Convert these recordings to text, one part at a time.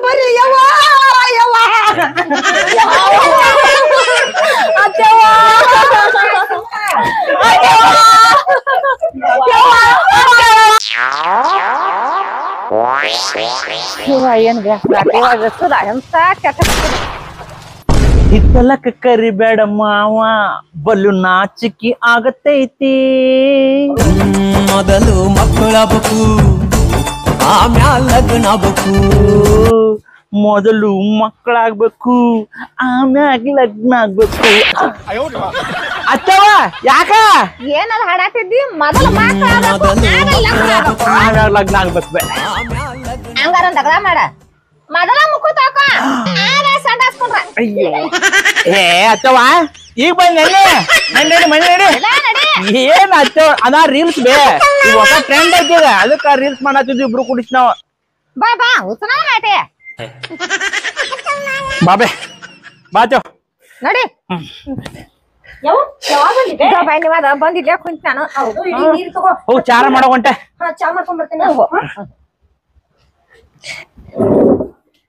ಬರ್ರಿ ಯವ್ವ ಯವ್ವ ಏನ್ ಎಂತ ಕೆಟ್ಟ ಹಿತ್ತಲಕ್ಕ ಕರಿಬೇಡ ಮಾವ ಬಲು ನಾಚಿಕೆ ಆಗತೈತಿ ಮೊದಲು ಮಕ್ಕಳಾಗಬೇಕು ಆಮ್ಯಾಲ ಲಗ್ನ ಆಗ್ಬೇಕು ಮೊದಲು ಮಕ್ಕಳಾಗ್ಬೇಕು ಆಮ್ಯಾಗ ಲಗ್ನ ಆಗ್ಬೇಕು ಅತ್ತವ ಯಾಕ ಏನದ ಹಾಡಾತಿದ್ದಿ ಮೊದಲು ಆಮ್ಯಾಗ ಲಗ್ನ ಆಗ್ಬೇಕು ಹಂಗಾರ ದಗದ ಮಾಡ ಮೊದಲ ಮುಕ್ಕು ತಕ ಸಂಡಾಸ್ಕೊಂಡ್ರ ಅಯ್ಯೋ ಏ ಅತ್ತವ ಈಗ ಬಂದ್ ನೆನ್ನೆ ಮನೆ ಏನ್ ಅತ್ತವ ಅದ ರೀಲ್ಸ್ ಬೇ ಹೊಸ ಟ್ರೆಂಡ್ ಐತಿ ಅದಕ್ಕ ರೀಲ್ಸ್ ಮಾಡತ್ತಿದ್ವಿ ಇಬ್ರು ಕುಡಿಸ್ ನಾವ್ ಬಾ ಬಾ ಉತ್ಸನ ನಾಟೆ ಬಾಬೆ ಬಾಚೋ ನೋಡಿ ಬಂದಿದ್ದೆ ಕುಂತ ನಾನು ಹೋಗ್ ಚಾರ ಮಾಡೋ ಹೊಂಟೆ ಚಾ ಮಾಡ್ಕೊಂಡ್ ಬರ್ತೇನೆ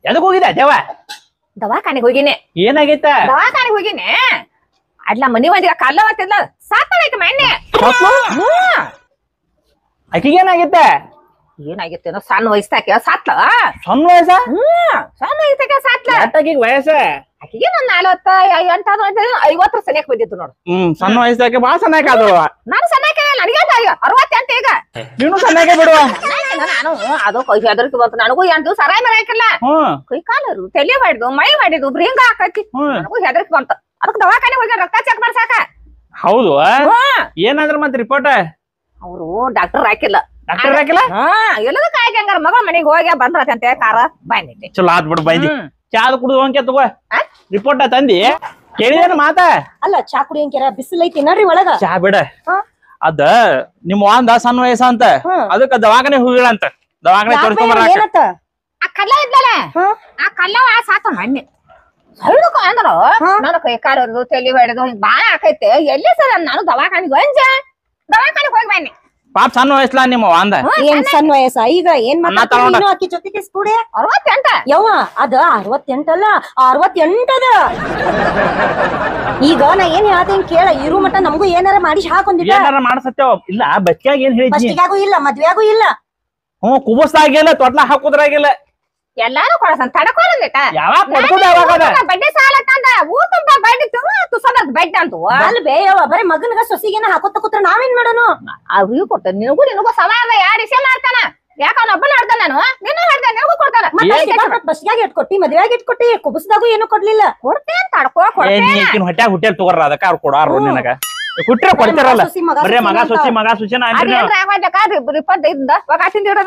ಎದಕ್ ಹೋಗಿದೆ ದೇವ ದವಾಖಾನೆಗೆ ಹೋಗಿನಿ ಏನಾಗೈತ ದವಾಖಾನೆಗೆ ಹೋಗಿನಿ ಅಡ್ಲ ಮನಿ ಮಂದಿಗ ಕಲ್ಲ ಬರ್ತಿದ್ಲ ಸಾತಾಳೈತೆ ಮಣ್ಣೆ ಆಕಿಗೆ ಏನಾಗೈತೆ ಏನಾಗಿತ್ತೇನೋ ಸಣ್ಣ ವಯಸ್ಸಾಕ ಸಾತ್ಲ ಸಣ್ಣ ವಯಸ್ಸ ಸಣ್ಣ ವಯಸ್ಸಾಕ ಸಾತ್ಲ ಆಕಿಗೆ ವಯಸ್ಸ ಆಕಿಗೆ ಒಂದ್ 50 ಸನಿಯಕ್ ಬಂದಿತ್ತು ನೋಡು ಸಣ್ಣ ವಯಸ್ಸಾಕೆ ಬಾಳ ಸಣ್ಣಾಕ ಅದು ನಾನು ಸಣ್ಣಕ್ಕೆ ನನಗೆ 68 ಈಗ ನೀನು ಸಣ್ಣಾಕೆ ಬಿಡುವ ನಾನು ಅದು ಕೈ ಹೆದರ್ಕಿ ಬಂತು ನನಗೂ 8 ದಿವಸ ಆರಾಮ ಹಾಕಿಲ್ಲ ಕೈ ಕಾಲರು ತಲೆ ಮಾಡಿದ್ವು ಮೈ ಮಾಡಿದ್ವು ಬ್ರಿಂಗ ಹಾಕಿ ನನಗೂ ಹೆದರ್ಕಿ ಬಂತು ಅದಕ್ಕೆ ದವಾಖಾನೆ ಹೋಗಿ ರಕ್ತ ಚೆಕ್ ಮಾಡ್ಸಾಕ ಹೌದು ಏನಾದ್ರ ಮತ್ ರಿಪೋರ್ಟ್ ಅವರು ಡಾಕ್ಟರ್ ಹಾಕಿಲ್ಲ ಡಾಕ್ಟರ್ ಹಾಕಿಲ್ಲ ಎಲ್ಲದಕ್ಕ ಆಗಿ ಹಂಗಾರ ಮಗಳ ಮನೆಗೆ ಹೋಗಿ ಬಂದ್ರತಂತೆ ಕಾರ ಬಂದಿದ್ದೆ ಚಲೋ ಆತ್ ಬಿಡು ಬೈದಿ ಚಾದ ಕುಡಿದು ಅಂಕೆ ತಗೋ ರಿಪೋರ್ಟ್ ತಂದಿ ಕೇಳಿದೇನ ಮಾತ ಅಲ್ಲ ಚಾ ಕುಡಿಯಂಕೆರ ಬಿಸಿಲೈತಿ ನಡ್ರಿ ಒಳಗ ಚಾ ಬಿಡ ಅದ ನಿಮ್ ಒಂದ ಸಣ್ಣ ವಯಸ್ಸ ಅಂತ ಅದಕ್ಕ ದವಾಖಾನೆ ಹೋಗಿಳಂತ ದವಾಖಾನೆ ತೋರಿಸ್ಕೊಂಡ್ ಬರಾಕ ಆ ಕಲ್ಲ ಇದ್ದಲ್ಲ ಆ ಕಲ್ಲವ ಸಾತ ಮಣ್ಣೆ ಸೈಡಕ್ಕ ಅಂದ್ರ ನನ್ನ ಕೈ ಕಾಲದು ತಲೆ ಹೊಡೆದು ಹಿಂಗ್ ಬಾಳ ಆಕೈತೆ ಎಲ್ಲಿ ಸರ್ ನಾನು ದವಾಖಾನಿಗೆ ದವಾಖಾನಿಗೆ ಹೋಗಿ ಬನ್ನಿ ಪಾಪ ಸಣ್ಣ ವಯಸ್ಸಲ್ಲ ನಿಮ್ಮ ಒಂದ ಏನ್ ಸಣ್ಣ ವಯಸ್ಸ ಈಗ ಏನ್ ಮಾತಾಡ್ತೀನಿ ಆಕಿ ಜೊತೆಗೆ ಸ್ಕೂಡೆ 68 ಯವ್ವ ಅದ 68 ಅಲ್ಲ 68 ಅದ ಈಗ ನಾ ಏನ್ ಹೇಳ್ತೇನ್ ಕೇಳ ಇರು ಮಟ್ಟ ನಮಗೂ ಏನಾರ ಮಾಡಿ ಹಾಕೊಂಡಿದ್ದ ಏನಾರ ಮಾಡ್ಸತ್ತೇವ ಇಲ್ಲ ಬಚ್ಚಿಯಾಗ ಏನ್ ಹೇಳಿದ್ನಿ ಫಸ್ಟಿಗಾಗೂ ಇಲ್ಲ ಮದ್ವೆಯಾಗೂ ಇಲ್ಲ ಕುಬಸ್ದಾಗಿಲ್ಲ ತೊಟ್ಲ ಹಾಕುದ್ರಾಗಿಲ್ಲ ಎಲ್ಲಾರು ಕೊಡಸನ್ ತಡಕೋರಬೇಕ ಯಾವಾಗ ಕೊಡ್ಕೋದ ಯಾವಾಗ ಬಡ್ಡಿ ಸಾಲ ತಂದ ಊ ತುಂಬ ಬಡ್ಡಿ ತುಸಮರ್ದ ಬೆಡ್ ಅಂತು ಅಲ್ಲಿ ಬೇಯವ ಬರೀ ಮಗನಿಗ ಸೊಸಿಗೇನ ಹಾಕೋತ ಕೂತ್ರ ನಾವೇನ್ ಮಾಡೋನು ಅವ್ರಿಗೂ ಕೊಡ್ತಾನ ನಿನಗೂ ಸವಾಲ ಯಾರು ಇಸೆ ಮಾಡ್ತಾನ ಯಾಕ ಅವ್ನ ಒಬ್ಬನ ಆಡ್ತಾನ ನಾನು ನಿನ್ನ ಹೇಳ್ದೆ ನಿನಗೂ ಕೊಡ್ತಾನ ಬಸ್ಗಾಗ ಇಟ್ಕೊಟ್ಟಿ ಮದ್ವೆಯಾಗ ಇಟ್ಕೊಟ್ಟಿ ಕುಬಸ್ದಾಗೂ ಏನು ಕೊಡ್ಲಿಲ್ಲ ಕೊಡ್ತೇನ್ ತಡ್ಕೋ ಕೊಡ್ತೇನೆ ಹೊಟ್ಯಾಗ ಹುಟ್ಟೆಲ್ ತಗೋರ ಅದಕ್ಕ ಅವ್ರು ಕೊಡಾರ ನಿನಗ ಕುಟ್ರೆ ಕೊಡ್ತಾರಲ್ಲ ಬರೇ ಮಗ ಸೊಸಿ ರಿಪೋರ್ಟ್ ಇದ್ದ ತಿಂದ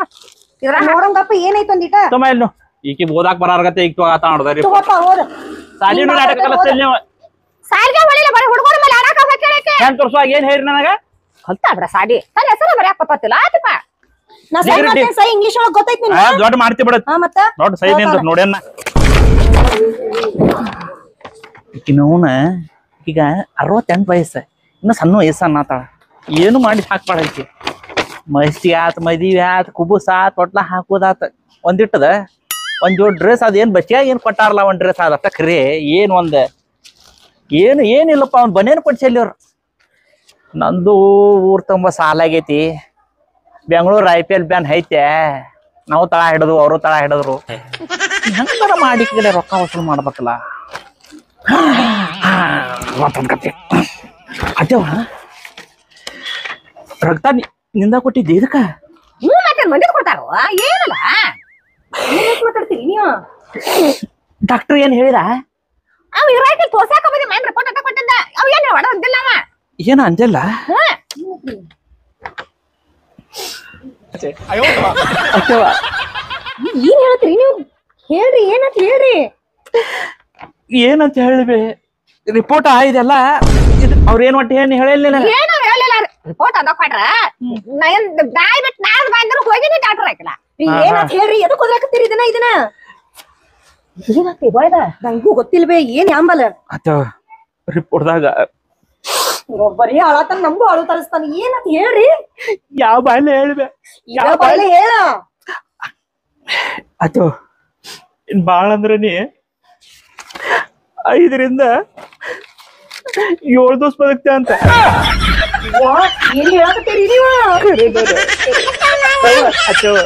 ನೋಡಂಗಪ್ಪ ಏನೈತ್ ಒಂದಿಟ ಇಲ್ಲಿ ಈಕಿ ಓದಾಕ್ ಬರಾರ್ಗತ್ತೆ ಈಗ ತಗೋತಾ ನೋಡ್ದಾರಿ ಸಾಲಿ ನಾಟಕ ಕಲಿಸ್ತೀರಿ ನೀವು ಸಾಲಿಗೆ ಹೊಳಿಲ್ಲ ಬರೀ ಹುಡುಗರ ಮೇಲೆ ಆಡಾಕ ಹೋಗ್ಯಾಳಕ್ಕೆ ಹೆಂಗ್ ತೋರ್ಸುವಾಗ ಏನ್ ಹೇಳಿ ನನಗ ಕಲ್ತಾ ಬಿಡ ಸಾಡಿ ತನ್ನ ಹೆಸರು ಬರೀ ಹಾಕೋತಿಲ್ಲ ಆತಿಪ್ಪ ನಾ ಸೈ ಇಂಗ್ಲಿಷ್ ಒಳಗ್ ಗೊತ್ತೈತ್ ನಿನ್ ದೊಡ್ಡ ಮಾಡ್ತಿ ಬಿಡ ಮತ್ತ ದೊಡ್ಡ ಸೈ ನಿಂದ ನೋಡ್ಯಾನ ಈಕಿ ನೋನ ಈಗ 68 ವಯಸ್ಸ ಇನ್ನು ಸಣ್ಣ ವಯಸ್ಸ ಅನ್ನತಾಳ ಏನು ಮಾಡಿ ಹಾಕ್ಬಾಳ ಈಕಿ ಮಸ್ತಿ ಆತ್ ಮದ್ವಿ ಆತ್ ಕುಬುಸ್ ಆತ್ ತೊಟ್ಲ ಹಾಕೋದಾತ ಒಂದಿಟ್ಟದ ಒಂದ್ ಜೋಡ್ ಡ್ರೆಸ್ ಅದೇನ್ ಬಸ್ಸಿಯಾಗ ಏನ್ ಕೊಟ್ಟಾರಲ್ಲ ಒಂದ್ ಡ್ರೆಸ್ ಅದಷ್ಟ ಖರೆ ಏನ್ ಒಂದ್ ಏನಿಲ್ಲಪ್ಪ ಅವ್ನ್ ಬನೇನ್ ಕೊಡ್ಸಲ್ಲಿ ಅವ್ರು ನಂದು ಊರ್ ತುಂಬ ಸಾಲ ಆಗೈತಿ ಬೆಂಗಳೂರು IPL ಬ್ಯಾನ್ ಐತೆ ನಾವು ತಳ ಹಿಡಿದು ಅವರು ತಳ ಹಿಡಿದ್ರು ಹೆಂಗಾರ ಮಾಡಿ ಕಡೆ ರೊಕ್ಕ ವಸೂಲು ಮಾಡ್ಬೇಕಲ್ಲ ಅದೇವ ರಕ್ತ ನಿಂದ ಕೊಟ್ಟಿದ್ದೆ ಇದಕ್ಕ ಮತ್ತೆ ಮಂದಿ ಕೊಡ್ತಾರೋ ಏನಲ್ಲ ಮಾತಾಡ್ತೀರಿ ನೀವು ಡಾಕ್ಟರ್ ಏನ್ ಹೇಳಿದ ಅವ ಇರಾಕಿ ತೋರ್ಸಾಕ ಬಂದಿ ಮೈನ್ ರಿಪೋರ್ಟ್ ಅಂತ ಕೊಟ್ಟಿದ್ದ ಅವ ಏನ್ ಹೊಡ ಅಂದಿಲ್ಲ ಅವ ಏನ ಅಂದಿಲ್ಲ ಏನ್ ಹೇಳ್ತೀರಿ ನೀವು ಹೇಳ್ರಿ ಏನಂತ ಹೇಳ್ರಿ ಏನಂತ ಹೇಳಿಬೆ ರಿಪೋರ್ಟ್ ಇದೆಲ್ಲ ಅವ್ರೇನ್ ಒಟ್ಟು ಏನ್ ಹೇಳಿಲ್ಲ ಏನು ಹೇಳಿಲ್ಲ ರಿಪೋರ್ಟ್ ಅದ ಕೊಟ್ರ ನಾಯ್ ಬಿಟ್ಟು ನಾಳೆ ಬಂದ್ರು ಹೋಗಿನಿ ಡಾಕ್ಟರ್ ಹಾಕಿಲ್ಲ ಏನಂತ ಹೇಳ್ರಿ ಎದಕ್ ಹೋದ್ರಾಕತ್ತೀರಿ ಇದನ್ನ ಏನಂತ ಹೋಯ್ದ ನಂಗೂ ಗೊತ್ತಿಲ್ವೇ ಏನ್ ಯಾಂಬಲ ಅತ್ತ ರಿಪೋರ್ಟ್ದಾಗ ಬರೀ ಅಳತಾನ ನಮಗೂ ಅಳು ತರಿಸ್ತಾನ ಏನಂತ ಹೇಳ್ರಿ ಯಾವ ಬಾಯ್ಲೆ ಹೇಳ್ಬೆ ಬಾಯ್ಲೆ ಹೇಳ ಅತ್ತು ಇನ್ ಬಾಳ ಅಂದ್ರನಿ 5 ರಿಂದ 7 ದಿವಸ ಬದುಕ್ತೆ ಅಂತ. ಏನ್ ಹೇಳಕತ್ತೀರಿ ನೀವ? ಅಚ್ಚವ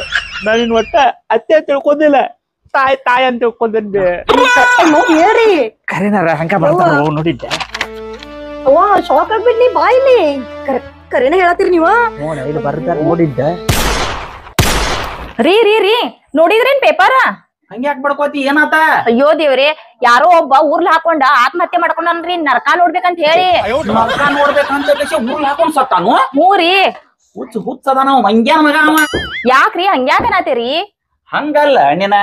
ನಾನಿನ್ ಒಟ್ಟ ಅತ್ತೆ ಅಂತ ತಿಳ್ಕೊಂಡಿಲ್ಲ, ತಾಯಿ ಅಂತ ತಿಳ್ಕೊಂಡೇನ್ಬಿ. ಹೇಳ್ರಿ. ಕರೆನಾರ ಹಂಗ ಬರ್ತಾರ ನೋಡಿದ್ದೆ. ಅವ್ವ ಶಾಕ್ ಆಗ್ಬಿಡ್ಲಿ ಬಾ ಇಲ್ಲಿ. ಕರೆನ ಹೇಳತ್ತೀರಿ ನೀವ? ಇಲ್ಲಿ ಬರ್ತಾರ ನೋಡಿದ್ದೆ. ರೀ ನೋಡಿದ್ರೇನ್ ಪೇಪರ್? ಹಂಗ್ಯಾಕ್ ಬಡ್ಕೋತಿ, ಏನಾತ? ಅಯ್ಯೋ ದೇವ್ರಿ, ಯಾರೋ ಒಬ್ಬ ಊರ್ಲ್ ಹಾಕೊಂಡ ಆತ್ಮಹತ್ಯೆ ಮಾಡ್ಕೊಂಡ್ರಿ, ನರಕ ನೋಡ್ಬೇಕಂತ ಹೇಳಿ. ನರಕ ನೋಡ್ಬೇಕಂತ ಊರ್ಲ್ ಹಾಕೊಂಡ್ ಸತ್ತಾನು. ಮೂರಿ ಹುಚ್ಚದ ನಾವು ಮಂಗ್ಯಾನ ಮಗ ಅವ. ಯಾಕ್ರಿ ಹಂಗ್ಯಾಕನಾತೀರಿ? ಹಂಗಲ್ಲ ನೀನ,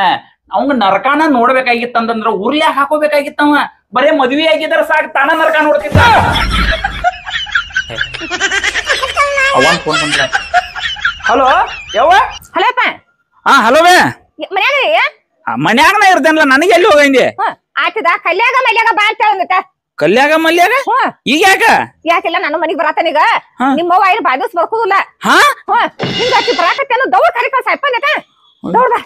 ಅವಂಗ ನರಕಾನ ನೋಡ್ಬೇಕಾಗಿತ್ತಂದ್ರ ಊರ್ಲ್ಯಾಗ ಹಾಕೋಬೇಕಾಗಿತ್ತವ. ಬರೇ ಮದ್ವಿ ಆಗಿದ್ರ ಸಾಕ್ ತಾನ ನರಕ ನೋಡ್ತಿದ್ದ. ಅವನ್ ಫೋನ್ ಬಂದ. ಹಲೋ ಯವ್ವ. ಹಲೋಪ್ಪ. ಹಲೋ ಬೇ. ಮನ್ಯಾಗ್ರಿ? ಮನ್ಯಾಗನ ಇರ್ತೇನಲ್ಲ, ನನಗೆ ಎಲ್ಲಿ ಹೋಗಂದಿ? ಆಯ್ತದ ಕಲ್ಯಾಗ ಮಲ್ಯಾಗ ಬಾ ಅಂತ ಹೇಳಂದಿತ್ತ. ಕಲ್ಯಾಗ ಮಲ್ಯಾಗ ಈಗ ಯಾಕ? ಯಾಕಿಲ್ಲ, ನಾನು ಮನಿಗ್ ಬರತ್ತನೀಗ. ನಿಮ್ಮವ್ವ ಏನು ಬಾದಿಸ್ ಬರ್ಕೋದಿಲ್ಲ. ನಿಮ್ಗ ಆಕಿ ಬರಾಕತ್ತೇನು ದೌಡ್ ಕರಿ ಕಳ್ಸ ಅಪ್ಪನಕ. ದೌಡ್ ಬಾ.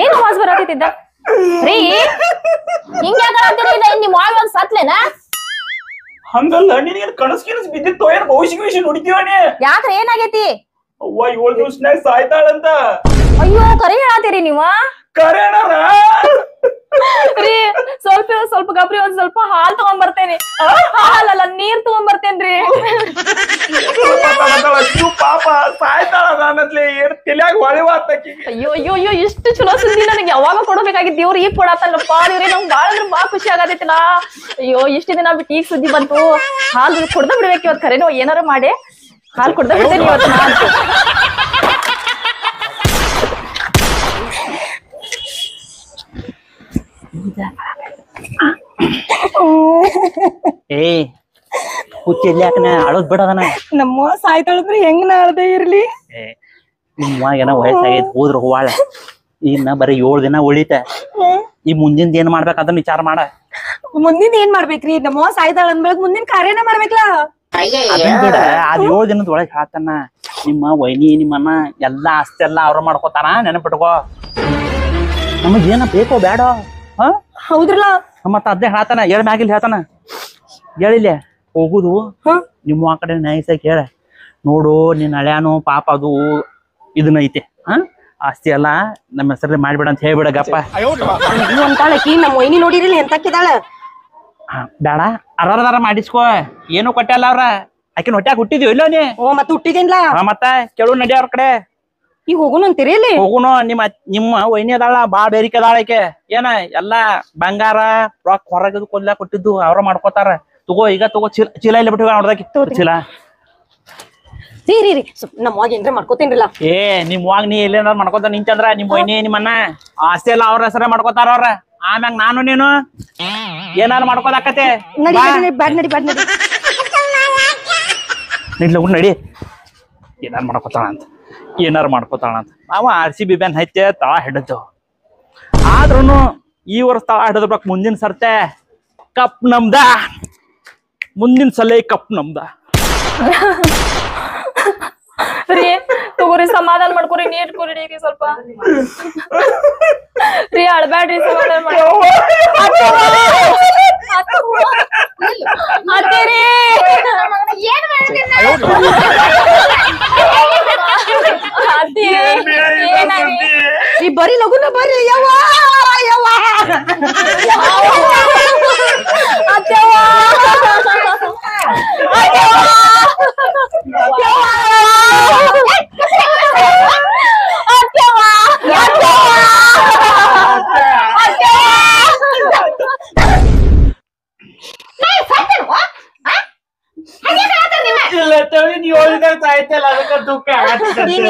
ಏನ್ ಆವಾಜ್ ಬರಾಕತ್ತಿದ್ದ ರೀ? ಹಿಂಗ್ಯಾಕತ್ತೀರಿ? ನಿಮ್ ಅವ್ವ ಒಂದ್ ಸತ್ಲೇನ? ಹಂಗಲ್ಲ, ನಿನಗೇನ್ ಕನಸ್ ಬಿದ್ದಿತ್ತೋ ಏನ್? ಭವಿಷ್ಯ ನೋಡಿದೀವನಿ? ಯಾಕ್ರಿ ಏನಾಗೈತಿ? ಅವ್ವ 7 ದಿವಸನ್ಯಾಗ ಸಾಯ್ತಾಳಂತ. ಅಯ್ಯೋ ಕರಿ ಹೇಳತ್ತೀರಿ ನೀವ? ಕರೆನಾರ ರೀ ಸ್ವಲ್ಪ ಗಬ್ರಿ ಒಂದ್ ಸ್ವಲ್ಪ ಹಾಲ್ ತಗೊಂಡ್ ಬರ್ತೇನೆ. ಹಾಲಲ್ಲ ನೀರ್ ತಗೊಂಡ್ ಬರ್ತೇನ್ರಿ. ಪಾಪ ಸಾಯ್ತಾಳ ಅನ್ನತ್ಲೆ ಏನ್ ತಲ್ಯಾಗ ಹೊಳಿವಾತಕಿ. ಅಯ್ಯೋ ಇಷ್ಟು ಚಲೋ ಸುದ್ದಿ ನನಗೆ ಯಾವಾಗ ಕೊಡಬೇಕಾಗಿತ್ತು, ದೇವ್ರು ಈಗ ಕೊಡತ್ತಲ್ಲಪ್ಪ. ದೇವ್ರಿ ನಂಗೆ ಬಾಳ ಖುಷಿ ಆಗತೈತಿಲ್ಲ. ಅಯ್ಯೋ ಇಷ್ಟು ದಿನ ಬಿಟ್ಟು ಈಗ ಸುದ್ದಿ ಬಂತು. ಹಾಲು ಕೊಡ್ದ ಬಿಡ್ಬೇಕು ಇವತ್ತು. ಖರೇನೋ ಏನಾರ ಮಾಡಿ ಹಾಲು ಕೊಡ್ದ ಬಿಡ್ತೇನೆ ಇವತ್ತು ನಾ ಅಂತೂ. ಏ ಹುಚ್ಚೆಲ್ಲಿ ಯಾಕನ ಅಳೋದ್ ಬಿಡದನ. ನಮ್ಮ ಸಾಯ್ತಾಳಂದ್ರೆ ಹೆಂಗ್ ನಾಳ್ದೆ ಇರ್ಲಿ? ನಿಮ್ಮ ಏನೋ ವಯಸ್ಸಾಗೈತಿ, ಹೋದ್ರ ಹೋವಾಳ. ಇನ್ನ ಬರೀ 7 ದಿನ ಉಳಿತ. ಈ ಮುಂದಿನ ಏನ್ ಮಾಡ್ಬೇಕ ಅದನ್ನ ವಿಚಾರ ಮಾಡ. ಮುಂದಿನ ಏನ್ ಮಾಡ್ಬೇಕ್ರಿ? ನಮ್ಮ ಸಾಯ್ತಾಳ ಅಂದ್ಮೇಲೆ ಮುಂದಿನ ಕಾರ್ಯನ ಮಾಡ್ಬೇಕಲ್ಲ. ಅದನ್ ಬಿಡ, ಅದ್ 7 ದಿನದ ಒಳಗ್ ಹಾತನ ನಿಮ್ಮ ವೈನಿ ನಿಮ್ಮನ್ನ ಎಲ್ಲಾ ಆಸ್ತಿ ಎಲ್ಲಾ ಅವ್ರ ಮಾಡ್ಕೋತಾನ. ನೆನಪಿಟ್ಕೋ, ನಮಗ್ ಏನ ಬೇಕೋ ಬೇಡ. ಹೌದ್ರಲ್ಲ, ಮತ್ತ ಅದೇ ಹೇಳ್ತಾನ. ಎಳ್ ಮ್ಯಾಗಿಲ್ ಹೇಳ್ತಾನ, ಹೇಳಿಲ್ಲ ಹೋಗುದು ನಿಮ್ಮ ಆ ಕಡೆ ನೈಸಾಗಿ ಹೇಳ. ನೋಡು ನಿನ್ ಹಳ್ಯಾನು ಪಾಪ ಅದು ಇದನ್ನ ಐತೆ, ಆಸ್ತಿ ಎಲ್ಲಾ ನಮ್ಮ ಹೆಸರಲ್ಲಿ ಮಾಡ್ಬೇಡ ಅಂತ ಹೇಳ್ಬಿಡ ಗಪ್ಪ ಅಂತಾಳಕಿ. ನಮ್ಮ ವೈನಿ ನೋಡಿರಿಲ್ಲ ಎಂತಕ್ಕಿದಾಳ. ಬೇಡ, ಅರ್ರ ಮಾಡಿಸ್ಕೋ. ಏನು ಕೊಟ್ಟಲ್ಲ ಅವ್ರ. ಆಕಿನ ಹೊಟ್ಯಾಗ ಹುಟ್ಟಿದ್ವಿ ಇಲ್ಲೋ ನೀ? ಮತ್ತ ಹುಟ್ಟಿದೇನ್ಲ? ಮತ್ತ ಕೆಳು ನಡಿ ಅವ್ರ ಕಡೆ. ಈಗ ಹೋಗುನು ಅಂತೀರಿ ಇಲ್ಲಿ? ಹೋಗುನು. ನಿಮ್ಮ ವೈನಿ ಅದಾಳ, ಬಾ ಬೇರಿಕೆ ಅದಾಳ. ಆಕೆ ಏನ ಎಲ್ಲಾ ಬಂಗಾರ ರೊಕ್ಕ ಹೊರಗದು ಕೊಲ್ಲ ಕೊಟ್ಟಿದ್ದು ಅವ್ರ ಮಾಡ್ಕೋತಾರ. ತಗೋ ಈಗ ತಗೋ, ಚೀಲ ಇಲ್ಲ ಬಿಟ್ಟು ನೋಡ್ದಾಕಿತ್ತು ಚೀಲ. ರೀ ನಮ್ಮ ವಾಗ ಏನ್ರ ಮಾಡ್ಕೋತೇನ್ರಲ್ಲ? ಏ ನಿಮ್ವಾಗ ನೀ ಎಲ್ಲೇನಾರ ಮಾಡ್ಕೋತ ನಿಂತಂದ್ರ ನಿಮ್ ವೈನಿ ನಿಮ್ಮನ್ನ ಆಸ್ತಿ ಎಲ್ಲ ಅವ್ರ ಹೆಸರೇ ಮಾಡ್ಕೋತಾರ ಅವ್ರ. ಆಮ್ಯಾಗ ನಾನು ನೀನು ಏನಾರ ಮಾಡ್ಕೋದಾಕತೆ. ಬ್ಯಾಡ್ ನಡಿ ನಡಿ. ಏನಾರು ಮಾಡ್ಕೋತಾಳ ಅಂತ ನಾವು RCB ಬ್ಯಾನ್ ಹೈತೆ ತಳ ಹಿಡಿದು. ಆದ್ರೂ ಈ ವರ್ಷ ತಳ ಹಿಡಿದ್ಬೇಕು. ಮುಂದಿನ ಸರ್ತೆ ಕಪ್ ನಮ್ದ. ಮುಂದಿನ ಸಲ ಕಪ್ ನಮ್ದ. ರೀ ತಗೋರಿ, ಸಮಾಧಾನ ಮಾಡ್ಕೊರಿ. ನೀರ್ ಕುಡಿರಿ ಸ್ವಲ್ಪ. ರೀ ಅಳ್ಬ್ಯಾಡ್ರಿ, ಸಮಾಧಾನ ಮಾಡಿ. ಈ ಬರೀ ಲಗುನ ಬರ್ರಿ. ಯವ್ವ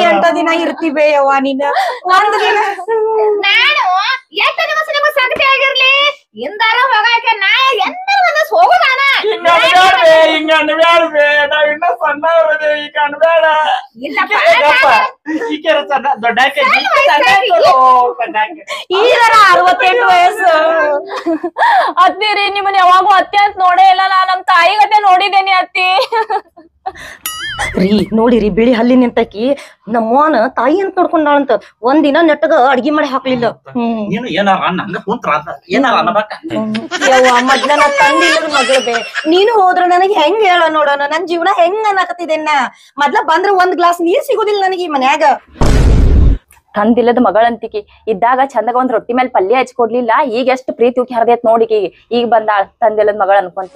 ಎಂಟ ದಿನ ಇರ್ತೀವಿ ಯವ್ವ ನೀನ. ಒಂದ್ ದಿನ ನಾನು ಎಷ್ಟು ದಿವಸ ನಿಮಗ್ ಸಂಗತಿ ಆಗಿರ್ಲಿ ಇಂದಾರ ಹೋಗಾಕೆ ನಾ ಎಂದರ ಒಂದಸ್ ಹೋಗುದಾನ. ಹಿಂಗ ಅನ್ಬ್ಯಾಡ್ಬೇ, ನಾವ್ ಇನ್ನ ಸಣ್ಣವ್ರದೇ. ಈಗ ಅನ್ಬೇಡ. ಈಕೆರ ದೊಡ್ಡಾಕೆ ಈಗರ 68 ವಯಸ್ಸು. ಅತ್ತಿರಿ ನಿಮ್ಮನ್ನ ಯಾವಾಗೂ ಅತ್ತೆ ಅಂತ ನೋಡೇ ಇಲ್ಲ. ನಾ ನಮ್ ತಾಯಿಗತೆ ನೋಡಿದ್ದೇನೆ ಅತ್ತಿ. ರೀ ನೋಡಿರಿ ಬಿಳಿ ಹಲ್ಲಿನ ನಿಂತಕಿ ನಮ್ಮವನ ತಾಯಿ ಅಂತ ನೋಡ್ಕೊಂಡಾಳಂತ ಒಂದಿನ ನೆಟ್ಟಗ ಅಡ್ಗಿ ಮಾಡಿ ಹಾಕ್ಲಿಲ್ಲ. ನೀನು ಏನಾರ ನಂಗ ಕುಂತ್ರ ಏನಾರ ಅನ್ನಬೇಕ. ಯವ್ವ ಮೊದ್ಲ ನಾ ತಂದಿಲ್ಲದ ಮಗಳೇ, ನೀನು ಹೋದ್ರ ನನಗೆ ಹೆಂಗ್ ಹೇಳ ನೋಡೋಣ, ನನ್ ಜೀವನ ಹೆಂಗ್ ಅನ್ನಕತ್ತಿದ್ದೇನ. ಮೊದ್ಲ ಬಂದ್ರ ಒಂದ್ ಗ್ಲಾಸ್ ನೀರ್ ಸಿಗುದಿಲ್ಲ ನನಗೆ ಈ ಮನ್ಯಾಗ. ತಂದಿಲ್ಲದ ಮಗಳಂತಿಕಿ ಇದ್ದಾಗ ಚಂದಾಗ ಒಂದ್ ರೊಟ್ಟಿ ಮೇಲೆ ಪಲ್ಯ ಹಚ್ಕೊಡ್ಲಿಲ್ಲ, ಈಗ ಎಷ್ಟು ಪ್ರೀತಿ ಉಕ್ಕಿ ಹರಿದೈತ್ ನೋಡಿಕಿ. ಈಗ ಬಂದ ತಂದಿಲ್ಲದ ಮಗಳ ಅನ್ಕೊಂತ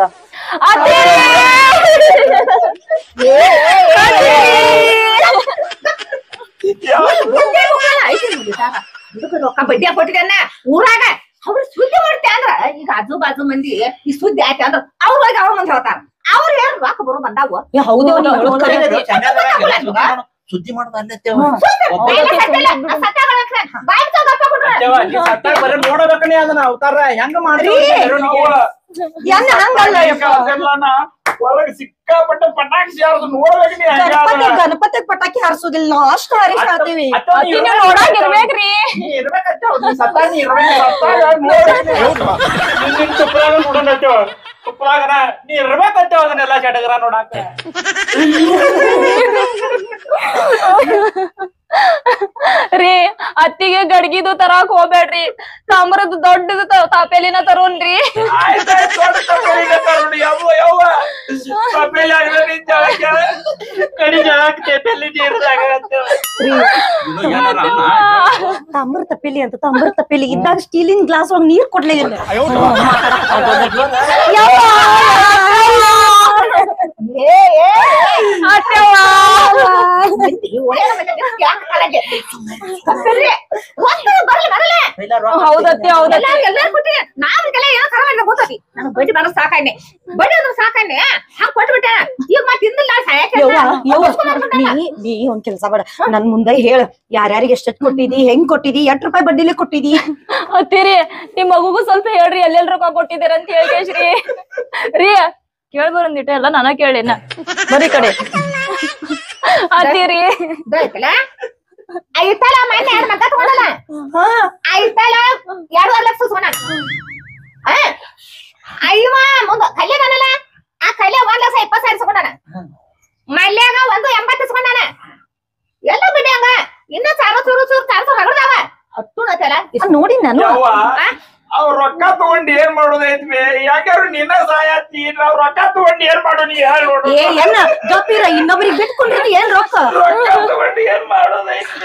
ರೊಕ್ಕ ಬಡ್ಡಿ ಕೊಟ್ಟಿದ್ದಾನ ಊರಾಗ. ಅವ್ರ ಸುದ್ದಿ ಮಾಡ್ತೆ ಅಂದ್ರ ಈಗ ಆಜು ಬಾಜು ಮಂದಿ ಈ ಸುದ್ದಿ ಆಯ್ತ ಅಂದ್ರ ಅವ್ರ ಹೋಗಿ ಅವ್ರ ಮಂದಿ ಹೇಳ್ತಾರ. ಅವ್ರ ಹೇಳ ರೊಕ್ಕ ಬರೋ ಬಂದಾವ. ಹೌದು ಸುದ್ದಿ ಮಾಡೋದು ಅಲ್ಲೇ ನೋಡಬೇಕನೇ ಅದನ್ನ ಅವತಾರ ಹೆಂಗ ಮಾಡ್ತೀವಿ. ಸಿಕ್ಕಾಪಟ್ಟೆ ಪಟಾಕ್ಷಿ ಗಣಪತಿ ಪಟಾಕಿ ಹಾರಿಸೋದಿಲ್ಲ ನಾವು ಅಷ್ಟು ಹಾರಿಸಿ ಹೇಳ್ತೀವಿ. ನೋಡಾಗಿರ್ಬೇಕ್ರಿ. ತುಪ್ಪರಾಗನ ನೀ ಇರ್ಬೇಕಂತ ಅದನ್ನೆಲ್ಲಾ ಚಟಗರ ನೋಡಾಕ. ರೀ ಅತ್ತಿಗೆ ಗಡ್ಗಿದು ತರಾಕ್ ಹೋಗ್ಬೇಡ್ರಿ, ತಾಮ್ರದ್ದು ದೊಡ್ಡದು ತಾಪೇಲಿನ ತರೋನ್ರಿ. ತಾಮ್ರ ತಪ್ಪೇಲಿ ಅಂತ ತಾಮ್ರ ತಪ್ಪೇಲಿ ಇದ್ದಾಗ ಸ್ಟೀಲಿನ ಗ್ಲಾಸ್ ಒಳಗ್ ನೀರ್ ಕೊಡ್ಲೇ ಇಲ್ಲ. ಹೌದತ್ತಿ ಹೌದತ್ತಿ ಬಡ್ಡಿ ಬರೋ ಸಾಕಾಯ್ನೆ ಬಡ್ಡಿ ಅಂದ್ರೆ ಸಾಕಾಯ್ನೆ ಹಾಕ್ ಕೊಟ್ಬಿಟ್ಟೆ. ಈಗ ಮತ್ತೆ ನೀ ಒಂದ್ ಕೆಲ್ಸ ಬೇಡ, ನನ್ ಮುಂದೆ ಹೇಳ ಯಾರ್ಯಾರಿಗೆ ಎಷ್ಟೆಷ್ಟು ಕೊಟ್ಟಿದಿ, ಹೆಂಗ್ ಕೊಟ್ಟಿದಿ, ಎಷ್ಟ್ ರೂಪಾಯಿ ಬಡ್ಡಿಲಿ ಕೊಟ್ಟಿದಿ. ಅತ್ತಿರಿ ನಿಮ್ ಮಗುಗೂ ಸ್ವಲ್ಪ ಹೇಳ್ರಿ ಎಲ್ಲೆಲ್ ರೊಕ್ಕ ಕೊಟ್ಟಿದ್ದೀರ ಅಂತ ಹೇಳ್ಕೇಶ್ರಿ. ರೀ ಕೇಳ್ಬರಂದಿಟ್ಟ ಎಲ್ಲ ನಾನ ಕೇಳೇನ ಬರೀ ಕಡೆ ಅತ್ತಿರಿ. ಐತಲ್ಲ ಮನೆ 2 ಮಕ್ಕ ತಗೊಂಡಲ್ಲ, ಐತಲ್ಲ 2.5 ಲಕ್ಷ ತಗೊಂಡ. ಅಯ್ಯವ ಮುಂದ ಕಲ್ಯಾಣಲ್ಲ ಆ ಕಲ್ಯ 1,20,000 ತಗೊಂಡಾನ. ಮಲ್ಯಾಗ 1.80 ತಗೊಂಡಾನ. ಎಲ್ಲ ಬಿಡಿ ಹಂಗ ಇನ್ನ ಚಾರ ಚೂರು ಹಗಡ್ದಾವ ಅಟ್ಟು ನತಲ್ಲ ನೋಡಿ ನಾನು. ಅವ್ರ ರೊಕ್ಕ ತಗೊಂಡ್ ಏನ್ ಮಾಡೋದೈತ್ವಿ? ಯಾಕ್ಯಾರು ನಿನ್ನ ಸಾಯತ್ತಿ, ನಾವ್ ರೊಕ್ಕ ತಗೊಂಡ್ ಏನ್ ಮಾಡೋ ನೀ ಹೇಳ ನೋಡು. ಏನ ಗಪ್ಪಿರ ಇನ್ನೊಬ್ರಿಗೆ ಬಿಟ್ಕೊಂಡ್ರಿ ಏನ್ ರೊಕ್ಕ ತಗೊಂಡ್ ಏನ್ ಮಾಡೋದೈತಿ?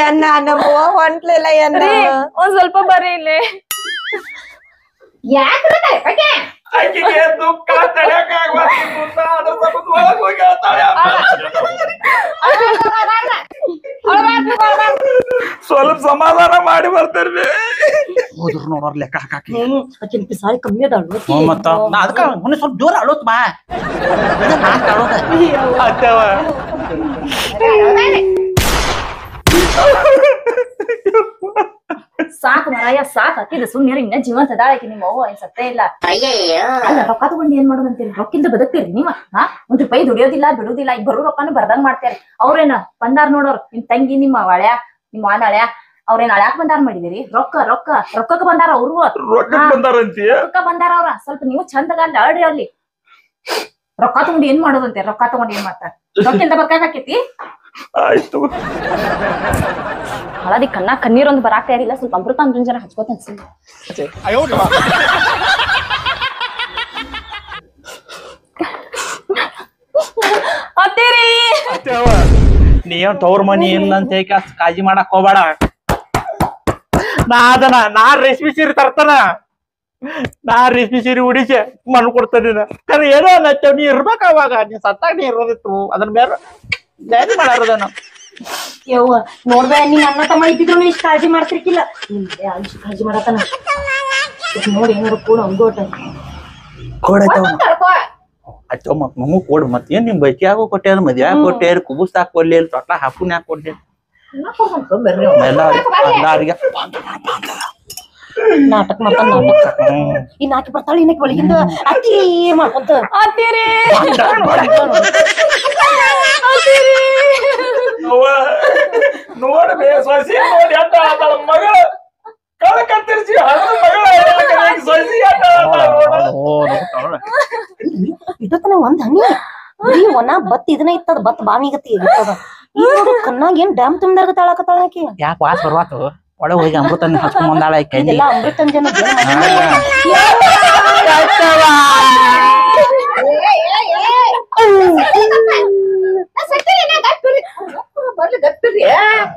ಎನ್ನ ನಮ್ಮವ್ವ ಹೊಂಟ್ಲಿಲ್ಲ ಎನ್ನ. ಒಂದ್ ಸ್ವಲ್ಪ ಬರ್ರಿ ಇಲ್ಲಿ. ಯಾಕೆ ಆಕಿಗೆ ದುಃಖ ತಡೆಯಕ್ಕಾಗ್ಬಾರ್ದು ಮುಂದ ಅದ್ರ ಸಂಬಂಧ ಒಳಗ್ ಹೋಗಿ ಹೇಳ್ತಾಳೆ. ಸ್ವಲ್ಪ ಸಮಾಧಾನ ಮಾಡಿ ಬರ್ತೇನೆ. ಹೋದ್ರು ನೋಡೋರ್ ಲೆಕ್ಕ ಹಾಕಿ ಆಕಿನ ಪಿಸಾರಿ ಕಮ್ಮಿ ಅದಾಳು. ಮತ್ತ ಅದಕ್ಕ ಮೊನ್ನೆ ಸ್ವಲ್ಪ ಜೋರ ಅಳೋತ್ ಬಾ ಅತ್ತವ. ಸಾಕು ಮರಾಯ ಸಾಕ್ ಹಾಕಿದ ಸುಮ್ಮನೆ ಇನ್ನ ಜೀವಂತ ಅದಾಳಕಿ ನಿಮ್ಮ ಅವ್ವ ಸತ್ತೇ ಇಲ್ಲ. ಅಲ್ಲ ರೊಕ್ಕ ತಗೊಂಡು ಏನ್ ಮಾಡೋದಂತೀರಿ? ರೊಕ್ಕಿಂದ ಬದುಕ್ತೀರಿ ನೀವ? ಒಂದ್ ರೂಪಾಯಿ ದುಡಿಯೋದಿಲ್ಲ ಬಿಡುದಿಲ್ಲ, ಈಗ ಬರೋ ರೊಕ್ಕನು ಬರ್ದಂಗ್ ಮಾಡ್ತಾರ. ಅವ್ರೇನ ಬಂದಾರ ನೋಡೋರ್ ನಿಮ್ ತಂಗಿ ನಿಮ್ಮ ಹಳ್ಯಾ ನಿಮ್ಮ ಆನಳ್ಯಾ ಅವ್ರೇನ್ ಹಳ್ಯಾಕ್ ಬಂದಾರ ಮಾಡಿದಿರಿ? ರೊಕ್ಕಕ್ಕೆ ಬಂದಾರ ಅವ್ರು. ರೊಕ್ಕ ಬಂದಾರ ಅವ್ರ. ಸ್ವಲ್ಪ ನೀವು ಚಂದಗ ಅಲ್ಲಿ ಆಡ್ರಿ ಅಲ್ಲಿ. ರೊಕ್ಕ ತಗೊಂಡು ಏನ್ ಮಾಡೋದಂತೆ? ರೊಕ್ಕ ತಗೊಂಡು ಏನ್ ಮಾಡ್ತಾರ? ರೊಕ್ಕಿಂದ ಬರ್ಕಾಕೈತಿ. ಆಯ್ತು ಹಳದಿ ಕಣ್ಣ ಕಣ್ಣೀರೊಂದು ಬರಾಕ್ ತಯಾರಿಲ್ಲ. ಸ್ವಲ್ಪ ಅಮೃತ ಅಂಜನ ಹಚ್ಕೋತ ಅನ್ಸಿ. ನೀವ್ ತವ್ರ ಮನಿ ಇಲ್ಲ ಅಂತ ಹೇಳಿ ಅಷ್ಟ್ ಕಾಳಜಿ ಮಾಡಕ್ ಹೋಗ್ಬೇಡ. ನಾ ರೇಷ್ಮೆ ಸೀರೆ ತರ್ತಾನ, ನಾ ರೇಷ್ಮೆ ಸೀರೆ ಉಡಿಸಿ ಮಣ್ಣು ಕೊಡ್ತಾನ. ಏನೋ ಅನ್ನತ್ತೇವ್ ನೀ ಇರ್ಬೇಕ. ಅವಾಗ ನೀ ಸತ್ತಾಗ ನೀ ಇರೋದಿತ್ತು, ಅದನ್ನ ಬೇರೆ ಜಾರಿ ಮಾಡಾರದನ. ಯವ್ವ ನೋಡ್ಬೇ, ನೀ ಅಣ್ಣ ತಮ್ಮ ಇದ್ದಿದ್ರು ಇಷ್ಟ ಕಾಳಜಿ ಮಾಡ್ತಿರ್ಕಿಲ್ಲ. ಕಾಳಜಿ ಮಾಡತಾನ ನೋಡಿ ಏನಾರು ಕೂಡ ಅಂಗೋಟ ಅಚ್ಚೋ ಮತ್ ನಮಗ್ ಕೊಡ್. ಮತ್ತೇನ್ ನಿಮ್ ಬೈಕಿ ಆಗೋ ಕೊಟ್ಟೆ, ಮದ್ವೆ ಆಗ ಕೊಟ್ಟೆ, ಕುಬುಸ್ ಹಾಕೊಡ್ಲಿ, ತೊಟ್ಲ ಹಾಕುನ್ ಯಾಕೆ ಕೊಡ್ಲಿ? ಎಲ್ಲಾರಿಗೆ ನಾಟಕ ಮಾಡ್ತಾನ. ನಾಟಕ ಈ ನಾಟಕ ಬರ್ತಾಳೆ ಇನ್ನಕ್ಕೆ ಒಳಗಿಂದ ಅತಿ ಮಾಡ್ಕೊಂತ ನೋಡ್ಬೇ ಸೊಸಿ ನೋಡಿ ಅಂತ ಮಗಳ ಕಳ ಕತ್ತರಿಸಿ ಹಣ್ಣು ಮಗಳ ಇದಕ್ಕನ ಒಂದ್ ಹನಿ ಈ ಒಣ ಬತ್ ಇದನ್ನ ಇತ್ತದ ಬತ್ ಬಾವಿಗತಿ ಇರ್ತದ ಈಗ ನೋಡು ಕಣ್ಣಾಗ ಏನ್ ಡ್ಯಾಮ್ ತುಂಬಿದಾಗತ್ತಾಳಕತ್ತಾಳ ಆಕಿ ಯಾಕೆ ವಾಸ ಬರ್ವಾತು ಒಳಗೆ ಹೋಗಿ ಅಮೃತ ಹಚ್ಕೊಂಡ್ ಬಂದಾಳ ಕೈ ಇದೆಲ್ಲ ಅಮೃತಂಜನ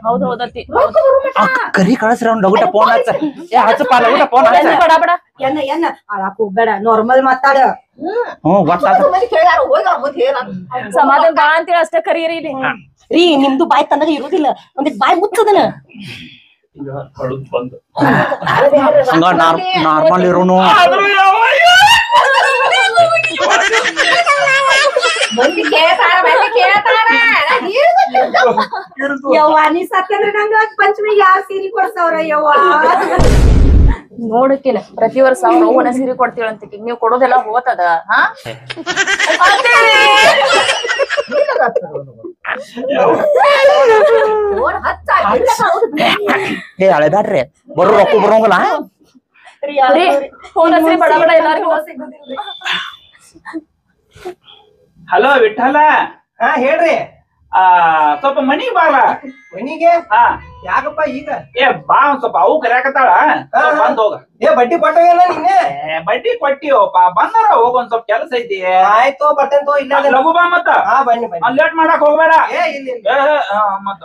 ಹೌದ್ ಹೌದತ್ತಿ ಕರಿ ಕಳಸ್ರಿ ಅವ್ನ ಲಗುಟ ಫೋನ್ ಹಚ್ಚ ಹಚ್ಚಪ್ಪ ಲಗುಟ ಫೋನ್ ಹಚ್ಚ ಬಡ ಬಡ ಏನ ಆಳಾಕ ಹೋಗ್ಬೇಡ ನಾರ್ಮಲ್ ಮಾತಾಡ ಗೊತ್ತಾಗ ಸಮಾಧಾನ ಬಾ ಅಂತೇಳಿ ಅಷ್ಟೇ ಕರೀರಿ ಇಲ್ಲಿ ರೀ ನಿಮ್ದು ಬಾಯ್ ತನಗ ಇರುದಿಲ್ಲ ಒಂದಿಟ್ ಬಾಯ್ ಮುಚ್ಚದನ ಹಂಗ ನಾರ್ಮಲ್ ಇರೋನು ಯವ್ವ ನೀ ಸತ್ತಂದ್ರೆ ನಂಗ ಪಂಚಮಿ ಯಾರ್ ಸೀರೆ ಕೊಡ್ಸವ್ರ ಯವ್ವ ನೋಡಕ್ಕಿಲ್ಲ ಪ್ರತಿ ವರ್ಷ ಅವ್ರ ಒಣ ಸೀರೆ ಕೊಡ್ತೀವಂತ ನೀವ್ ಕೊಡೋದೆಲ್ಲ ಹೋತದ ಹಾ ಏ ಹಳೆ ಬ್ಯಾಡ್ರಿ ಬರೋ ರೊಕ್ಕ ಬರೋಂಗಲ್ಲ ಫೋನ್ ಹಚ್ರಿ ಬಡ ಬಡ ಎಲ್ಲಾರ್ಗು ಹಲೋ ವಿಠಲ ಹಾ ಹೇಳ್ರಿ ಸ್ವಲ್ಪ ಮನಿಗ್ ಬಾರ ಮನಿಗೆ ಹಾ ಯಾಕಪ್ಪ ಈಗ ಏ ಬಾ ಒಂದ್ ಸ್ವಲ್ಪ ಅವು ಕರ್ಯಾಕತ್ತಾಳ ಬಂದ್ ಹೋಗ ಏ ಬಡ್ಡಿ ಕೊಟ್ಟವೇನ ನಿನ್ನೆ ಬಡ್ಡಿ ಕೊಟ್ಟಿವಪ್ಪ ಬಂದಾರ ಹೋಗ ಒಂದ್ ಸ್ವಲ್ಪ ಕೆಲಸ ಐತಿ ಆಯ್ತು ಬರ್ತೇನೆ ಇಲ್ಲ ಲಘು ಬಾ ಮತ್ತ ಹಾ ಬನ್ನಿ ಬನ್ನಿ ಲೇಟ್ ಮಾಡಕ್ ಹೋಗ್ಬೇಡ ಏ ಇಲ್ಲಿ ಮತ್ತ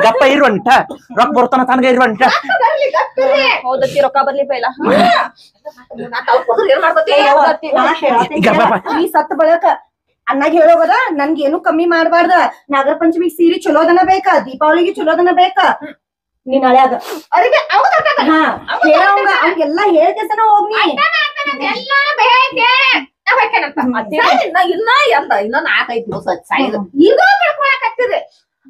ಗಪ್ಪ ಇರುವಂಟ ರೊಕ್ಕ ಬರ್ತಾನ ತನಗ ಇರುವಂಟ ಹೌದತ್ತಿ ರೊಕ್ಕ ಬರ್ಲಿ ಪೈಲ ನೀ ಸತ್ತ ಬಳಕ ಅಣ್ಣಾಗ ಹೇಳೋಗದ ನನ್ಗೇನು ಕಮ್ಮಿ ಮಾಡ್ಬಾರ್ದ ನಾಗರ ಪಂಚಮಿಗ್ ಸೀರೆ ಚಲೋದನ ಬೇಕಾ ದೀಪಾವಳಿಗೆ ಚಲೋದನ ಬೇಕಾ ನೀನ್ ಹಳ್ಯಾಗ ಹಾ ಹೇಳೋಂಗ ಅವ್ಗೆಲ್ಲಾ ಹೇಳ್ಕೆಸನ ಹೋಗ್ನಿ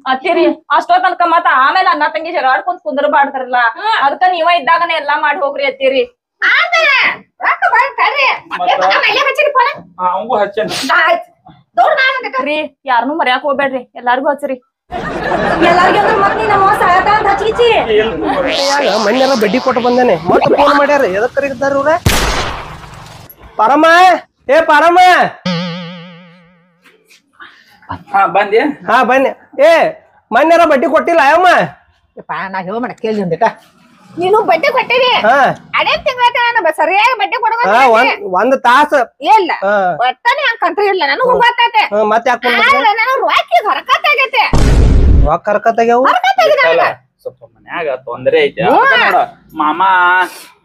ಅತ್ತಿರಿ ಅಷ್ಟೋ ತನಕ ಮತ್ತ ಆಮೇಲೆ ಅಣ್ಣ ತಂಗಿ ಜಗಾಡ್ಕೊಂಡ್ ಕುಂದ್ರಬಾರ್ದಾರಲ್ಲ ಅದಕ್ಕ ನೀವ ಇದ್ದಾಗನೆ ಎಲ್ಲಾ ಮಾಡಿ ಹೋಗ್ರಿ ಅತ್ತಿರಿ ಅವಂಗೂ ಹಚ್ಚೇನ ರೀ ಯಾರನ್ನೂ ಮರ್ಯಾಕ್ ಹೋಗ್ಬೇಡ್ರಿ ಎಲ್ಲಾರ್ಗು ಹಚ್ಚ್ರಿ ಎಲ್ಲಾರ್ಗಿ ಅಂದ್ರ ಮತ್ ನೀ ನಮ್ಮ ಸಾಯತ ಅಂತ ಹಚ್ಚಿಚ್ಚಿ ಮನ್ನೆಲ್ಲ ಬಡ್ಡಿ ಕೊಟ್ಟು ಬಂದಾನೆ ಮತ್ತೆ ಫೋನ್ ಮಾಡ್ಯಾರ ಎದಕ್ ಕರೀತಾರ ಇವ್ರ ಪರಮ ಏ ಪರಮ ಹಾ ಬಂದಿ ಹಾ ಬನ್ನಿ ಏ ಮನ್ನೆಲ್ಲ ಬಡ್ಡಿ ಕೊಟ್ಟಿಲ್ಲ ಅಯ್ಯಮ್ಮ ನಾ ಹೇಳ ಮಾಡ ಕೇಳಿ ಒಂದಿಟ ನೀನು ಬಡ್ಡಿ ಕೊಟ್ಟಿವಿ ಹಾ ಅಡೇ ತಿಂಗಳ ಸರಿಯಾಗಿ ಬಡ್ಡಿ ಕೊಡುವ ಹಾ ಒಂದ್ ತಾಸ ಇಲ್ಲ ಒಟ್ಟನೆ ಹಂಗ ಕಂಟ್ರಿ ಇಲ್ಲ ನಾನು ಹೋಗತ್ತೈತೆ ಮತ್ತೆ ಯಾಕೆ ನಾನು ರೊಕ್ಕಿ ಹೊರಕತ್ತಾಗೈತೆ ರೊಕ್ಕ ಕರ್ಕತ್ತಾಗ್ಯಾವು ಸ್ವಲ್ಪ ಮನ್ಯಾಗ ತೊಂದ್ರೆ ಐತಿ ನೋಡ ಮಾಮ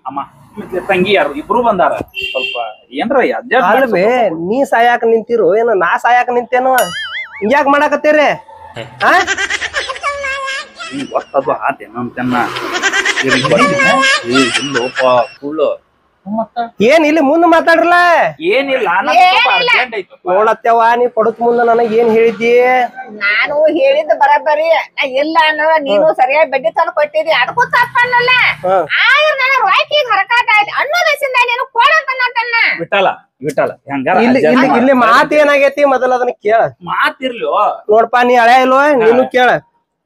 ಅಮ್ಮ ಮತ್ತೆ ತಂಗಿ ಯಾರು ಇಬ್ರು ಬಂದಾರ ಸ್ವಲ್ಪ ಏನ್ರ ಅಲ್ವೇ ನೀ ಸಾಯಾಕ ನಿಂತಿರು ಏನ ನಾ ಸಾಯಾಕ ನಿಂತೇನು ಹಿಂಗ್ಯಾಕ್ ಮಾಡಾಕತ್ತೀರಿ ಹಾ ಗೊತ್ತದು ಆತೇನಂತನ್ನ ಇಲ್ಲೋಪ ಸುಳ್ಳು ಏನ್ ಇಲ್ಲಿ ಮುಂದ್ ಮಾತಾಡ್ರಲ್ಲ ಏನಿಲ್ಲ ಸ್ವಲ್ಪ ಅರ್ಜೆಂಟ್ ಐತಿ ನೋಡತ್ತೇವ ನೀ ಕೊಡತ್ ಮುಂದ ನನಗ್ ಏನ್ ಹೇಳಿದ್ದಿ ನಾನು ಹೇಳಿದ ಬರಬರಿ ನಾ ಇಲ್ಲ ಅನ್ನೋ ನೀನು ಸರಿಯಾಗಿ ಬಡ್ಡಿ ತಂದು ಕೊಟ್ಟಿದಿ ಅದಕ್ಕೂ ತಪ್ಪನ್ನಲ್ಲ ಆದ್ರೆ ನನ್ನ ರೊಕ್ಕಿ ಹೊರಕಾಟ ಆಯ್ತು ಅನ್ನೋದಸಿಂದ ನೀನು ಕೊಡತನ್ನ ವಿಠಲ ಹೆಂಗಾರ ಇಲ್ಲಿ ಮಾತ್ ಏನಾಗೈತಿ ಮೊದಲ ಅದನ್ನ ಕೇಳ ಮಾತಿರ್ಲಿ ನೋಡ್ಪಾ ನೀ ಹಳೆ ಇಲ್ವ ನೀನು ಕೇಳ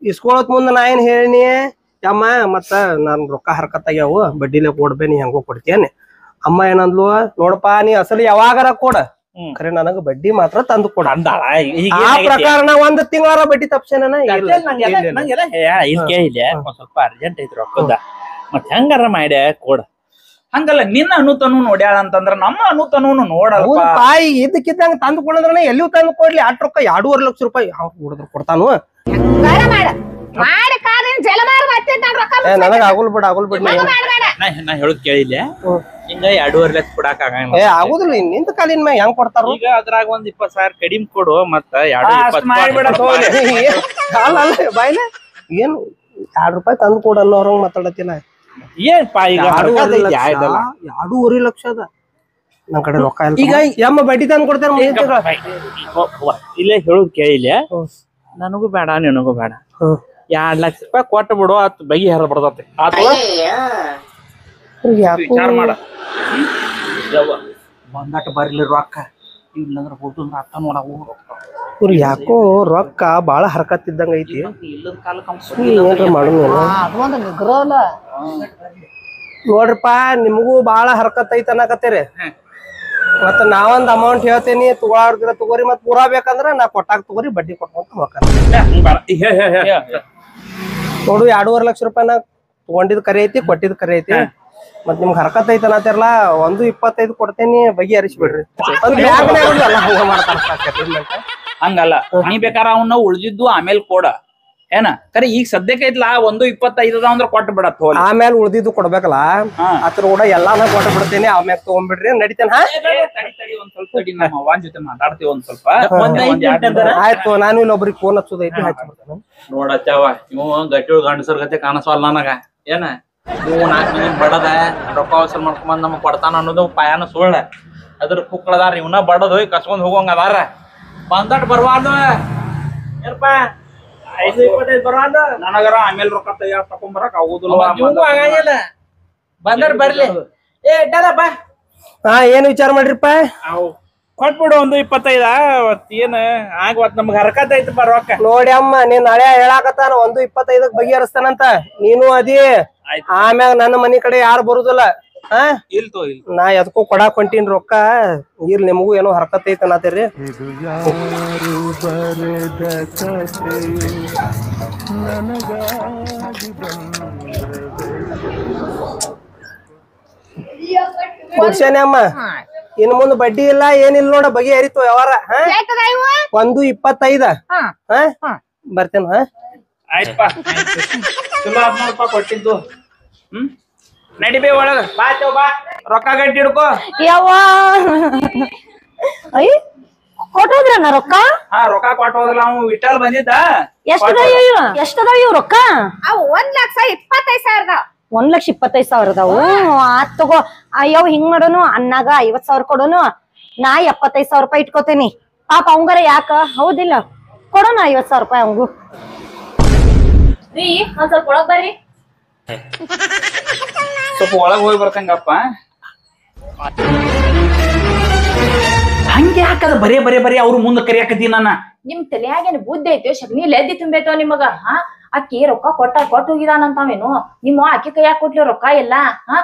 ಇಸ್ಕೊಳತ್ ಮುಂದ ನಾ ಏನ್ ಹೇಳಿನಿ ಯಮ್ಮ ಮತ್ತ ನಾನ್ ರೊಕ್ಕ ಹರ್ಕತ್ತಾಗ್ಯಾವು ಬಡ್ಡಿಲೆ ಕೊಡ್ಬೇ ನೀ ಹೆಂಗೋ ಕೊಡ್ತೇನೆ ಅಮ್ಮ ಏನಂದ್ಲು ನೋಡಪಾ ನೀ ಅಸಲಿ ಯಾವಾಗಾರ ಕೊಡ ಖರೆ ನನಗ ಬಡ್ಡಿ ಮಾತ್ರ ತಂದು ಕೊಡ ಅಂದಾಳ ಆ ಪ್ರಕಾರ ನಾ ಒಂದ್ ತಿಂಗಳ ಬಡ್ಡಿ ತಪ್ಸೇನ ಸ್ವಲ್ಪ ಅರ್ಜೆಂಟ್ ಐತಿ ರೊಕ್ಕದ ಮತ್ ಹೆಂಗಾರ ಮಾಡ್ಯ ಕೊಡ ಹಂಗಲ್ಲ ನಿನ್ನ ಅನುತನು ನೋಡ್ಯಾಳ ಅಂತಂದ್ರ ನಮ್ಮ ಅನುತನು ನೋಡಲ್ಪ ತಾಯಿ ಇದ್ದಕ್ಕಿದ್ದಂಗ ತಂದು ಕೊಡಂದ್ರ ಎಲ್ಲಿಯೂ ತಂದು ಕೊಡ್ಲಿ ಅಟ್ ರೊಕ್ಕ 2.5 ಲಕ್ಷ ರೂಪಾಯಿ ಹುಡುದ್ರ ಕೊಡ್ತಾನು ಮಾಡಿ ಕಾದಿನ ಜಲಮಾರ ಮಾಡ್ತಿದ್ದ ರೊಕ್ಕ ನನಗ ಆಗುಲ್ ಬಿಡ ನಾ ಹೇಳುದ್ ಕೇಳಿಲ್ಲ ಹಿಂಗ 2.5 ಲಕ್ಷ ಕೊಡಾಕ ಏ ಆಗುದಿಲ್ಲ ನಿಂತ ಕಾಲಿನ ಮ್ಯಾಗ ಹೆಂಗ್ ಕೊಡ್ತಾರ ಈಗ ಅದ್ರಾಗ ಒಂದ್ 20,000 ಕಡಿಮೆ ಕೊಡು ಮತ್ತ 2.20 ಅಲ್ಲ ಬಾಯ್ಲೆ ಏನ್ 2 ರೂಪಾಯಿ ತಂದು ಕೊಡ ಅನ್ನೋರಂಗ್ ಮಾತಾಡತಿಲ್ಲ ಏನ್ಪಾ ಈಗ 2.5 ಲಕ್ಷ ಅದ ನನ್ ಕಡೆ ರೊಕ್ಕ ಈಗ ಯಮ್ಮ ಬಡ್ಡಿ ತಂದು ಕೊಡ್ತೇನೆ ಇಲ್ಲೇ ಹೇಳುದ್ ಕೇಳಿಲ್ಲ ನನಗೂ ಬೇಡ ನಿನಗೂ ಬೇಡ 2 ಲಕ್ಷ ರೂಪಾಯಿ ಕೊಟ್ಟು ಬಿಡು ಅತ್ ಬಗಿ ಹರ ಬರ್ತತಿ ವಿಚಾರ ಮಾಡ ಬಂದಾಟ ಬರ್ಲಿ ರೊಕ್ಕ ಇಲ್ಲಂದ್ರ ಹೋದ ಅತ್ತ ನೋಡ ಇವ್ರು ಯಾಕೋ ರೊಕ್ಕ ಬಾಳ ಹರಕತ್ತಿದ್ದಂಗ ಐತಿ ಇಲ್ಲದ ಕಾಲಕ್ಕೆ ಏನ್ರ ಮಾಡೋಣ ಅದೊಂದು ನಿಗ್ರಹ ಅಲ್ಲ. ನೋಡ್ರಿಪ್ಪ ನಿಮಗೂ ಬಾಳ ಹರಕತ್ ಐತಿ ಅನ್ನಕತ್ತೀರಿ ಮತ್ತ ನಾವೊಂದ್ ಅಮೌಂಟ್ ಹೇಳ್ತೇನಿ ತಗೊಳಾರ್ದ್ರ ತಗೋರಿ ಮತ್ ಪೂರಾ ಬೇಕಂದ್ರ ನಾ ಕೊಟ್ಟಾಗ ತಗೋರಿ ಬಡ್ಡಿ ಕೊಟ್ಕೊಂತ ನೋಡು 2.5 ಲಕ್ಷ ರೂಪಾಯಿನ ತಗೊಂಡಿದ್ ಕರೆ ಐತಿ ಕೊಟ್ಟಿದ್ ಕರೆ ಐತಿ ಮತ್ ನಿಮ್ಗೆ ಹರಕತ್ ಐತಿ ಅನ್ನತ್ತಿರಲ್ಲ 1.25 ಕೊಡ್ತೇನಿ ಬಗೆ ಹರಿಸ್ಬಿಡ್ರಿ ಎಲ್ಲ ಹಂಗ ಮಾಡ್ತಾರ ಹಂಗಲ್ಲ ನೀ ಬೇಕಾರ ಅವನ್ನ ಉಳ್ದಿದ್ದು ಆಮೇಲೆ ಕೊಡ ಏನ ಕರೆ ಈಗ ಸದ್ಯಕ್ಕೆ ಐತ್ಲಾ 1.25 ಅಂದ್ರೆ ಕೊಟ್ಟು ಬಿಡತ್ ಹೋಲಿ ಆಮೇಲೆ ಉಳ್ದಿದ್ದು ಕೊಡ್ಬೇಕಲ್ಲ ಅದ್ರ ಕೂಡ ಎಲ್ಲಾನ ಕೊಟ್ಟು ಬಿಡ್ತೇನೆ ಆಮ್ಯಾಗ ತಗೊಂಡ್ಬಿಡ್ರಿ ನಡಿತೇನ ಒಂದ್ ಸ್ವಲ್ಪ ತಡಿ ನಮ್ಮ ಅವ್ವನ್ ಜೊತೆ ಮಾತಾಡ್ತೀವಿ ಒಂದ್ ಸ್ವಲ್ಪ ಆಯ್ತು ನಾನು ಇಲ್ಲೊಬ್ರಿಗೆ ಫೋನ್ ಹಚ್ಚೋದೈತಿ ಹಚ್ಚಿಬಿಡ್ತೇನೆ ನೋಡತ್ತವ ಇವ್ ಗಟ್ಟಿ ಗಂಡಸರ್ ಗತೆ ಕಾಣಿಸವಲ್ಲ ನನಗ ಏನ ಇವ್ 4 ಮಂದಿ ಬಡದ ರೊಕ್ಕ ವಸೂಲ್ ಮಾಡ್ಕೊಂಡ್ ನಮಗ್ ಕೊಡ್ತಾನ ಅನ್ನೋದು ಪಾಯಾನ ಸುಳ್ಳ ಅದ್ರ ಕುಕ್ಕಳದಾರ ಇವನ ಬಡದ್ ಹೋಗಿ ಕಸ್ಕೊಂಡ್ ಹೋಗಂಗ ಅದಾರ ಬಂದಟ್ ಬರ್ವಾರ್ದು ಏನಪ್ಪ 5.25 ಬರ್ವಾರ್ದು ನನಗರ ಆಮೇಲೆ ರೊಕ್ಕ ತಯಾರ ತಕೊಂಬರಕ್ ಆಗುದಿಲ್ಲ ಬಂದರ್ ಬರ್ಲಿ ಏ ಇಟ್ಟದಪ್ಪ ಹಾ ಏನ್ ವಿಚಾರ ಮಾಡ್ರಿಪ್ಪ ಕೊಟ್ಬಿಡು 1.25 ಏನ್ ಆಗವತ್ ನಮ್ಗೆ ಹರಕತ್ ಐತಪ್ಪ ರೊಕ್ಕ ನೋಡಿ ಅಮ್ಮ ನೀನ್ ನಾಳೆ ಹೇಳಾಕತ್ತಾನ 1.25 ಬಗೆಹರಿಸ್ತಾನಂತ ನೀನು ಅದಿ ಆಮ್ಯಾಗ ನನ್ನ ಮನಿ ಕಡೆ ಯಾರು ಬರುದಿಲ್ಲ ಹಾ ಇಲ್ತೋ ಇಲ್ಲ ನಾ ಎದಕ್ಕೂ ಕೊಡಾಕ್ ಹೊಂಟೀನಿ ರೊಕ್ಕ ಇಲ್ ನಿಮಗೂ ಏನೋ ಹರಕತ್ ಐತ ಅನ್ನತ್ತೀರಿ ಮುಗ್ಸೇನೆ ಅಮ್ಮ ಇನ್ ಮುಂದ್ ಬಡ್ಡಿ ಇಲ್ಲ ಏನಿಲ್ಲ ನೋಡ ಬಗೆ ಹರಿತು ಯಾವಾರ 1.25 ಹಾ ಬರ್ತೇನ ಹಾ ಆಯ್ತಪ್ಪ ಚಲೋ ಆತ್ ನೋಡಪ್ಪ ಕೊಟ್ಟಿದ್ದು ನಡಿಬೇ ಒಳಗ ಬಾ ಚೌ ಬಾ ರೊಕ್ಕ ಗಟ್ಟಿ ಹಿಡ್ಕೋ ಯವ್ವ ಅಯ್ಯ ಕೊಟ್ಟೋದ್ರಣ್ಣ ರೊಕ್ಕ ಹಾ ರೊಕ್ಕ ಕೊಟ್ಟು ಹೋದಲ್ಲ ಅವ್ನು ವಿಠಲ್ ಬಂದಿದ್ದ ಎಷ್ಟದಾವ ಇವ್ ರೊಕ್ಕ ಅವು 1,25,000 1,25,000 ಆತ್ ತಗೋ ಅಯ್ಯವ್ ಹಿಂಗ್ ಮಾಡೋನು ಅನ್ನಾಗ 50,000 ಕೊಡೋನು ನಾ 75,000 ರೂಪಾಯಿ ಇಟ್ಕೋತೇನಿ ಪಾಪ ಅವಂಗಾರ ಯಾಕ ಹೌದಿಲ್ಲ ಕೊಡೋಣ 50,000 ರೂಪಾಯಿ ಅವಂಗು ರೀ ಒಂದ್ ಸ್ವಲ್ಪ ಒಳಗ್ ಬರ್ರಿ ಸ್ವಲ್ಪ ಒಳಗ್ ಹೋಗಿ ಬರ್ತಂಗಪ್ಪ ಹಂಗೆ ಯಾಕದ ಬರೇ ಬರೇ ಬರೀ ಅವ್ರು ಮುಂದೆ ಕರಿಯಾಕತ್ತಿ ನನ್ನ ನಿಮ್ ತಲೆಯಾಗೇನ್ ಬುದ್ಧಿ ಐತೋ ಶಗ್ನಿ ಲೆದ್ದಿ ತುಂಬೈತೋ ನಿಮಗ ಹಾ ಅಕ್ಕಿ ರೊಕ್ಕ ಕೊಟ್ಟು ಹೋಗಿದಾನಂತಾವೇನು ನಿಮ್ಮ ಅಕ್ಕಿ ಕೈಯಾಗ ಕೊಟ್ಲಿ ರೊಕ್ಕ ಎಲ್ಲ ಹಾ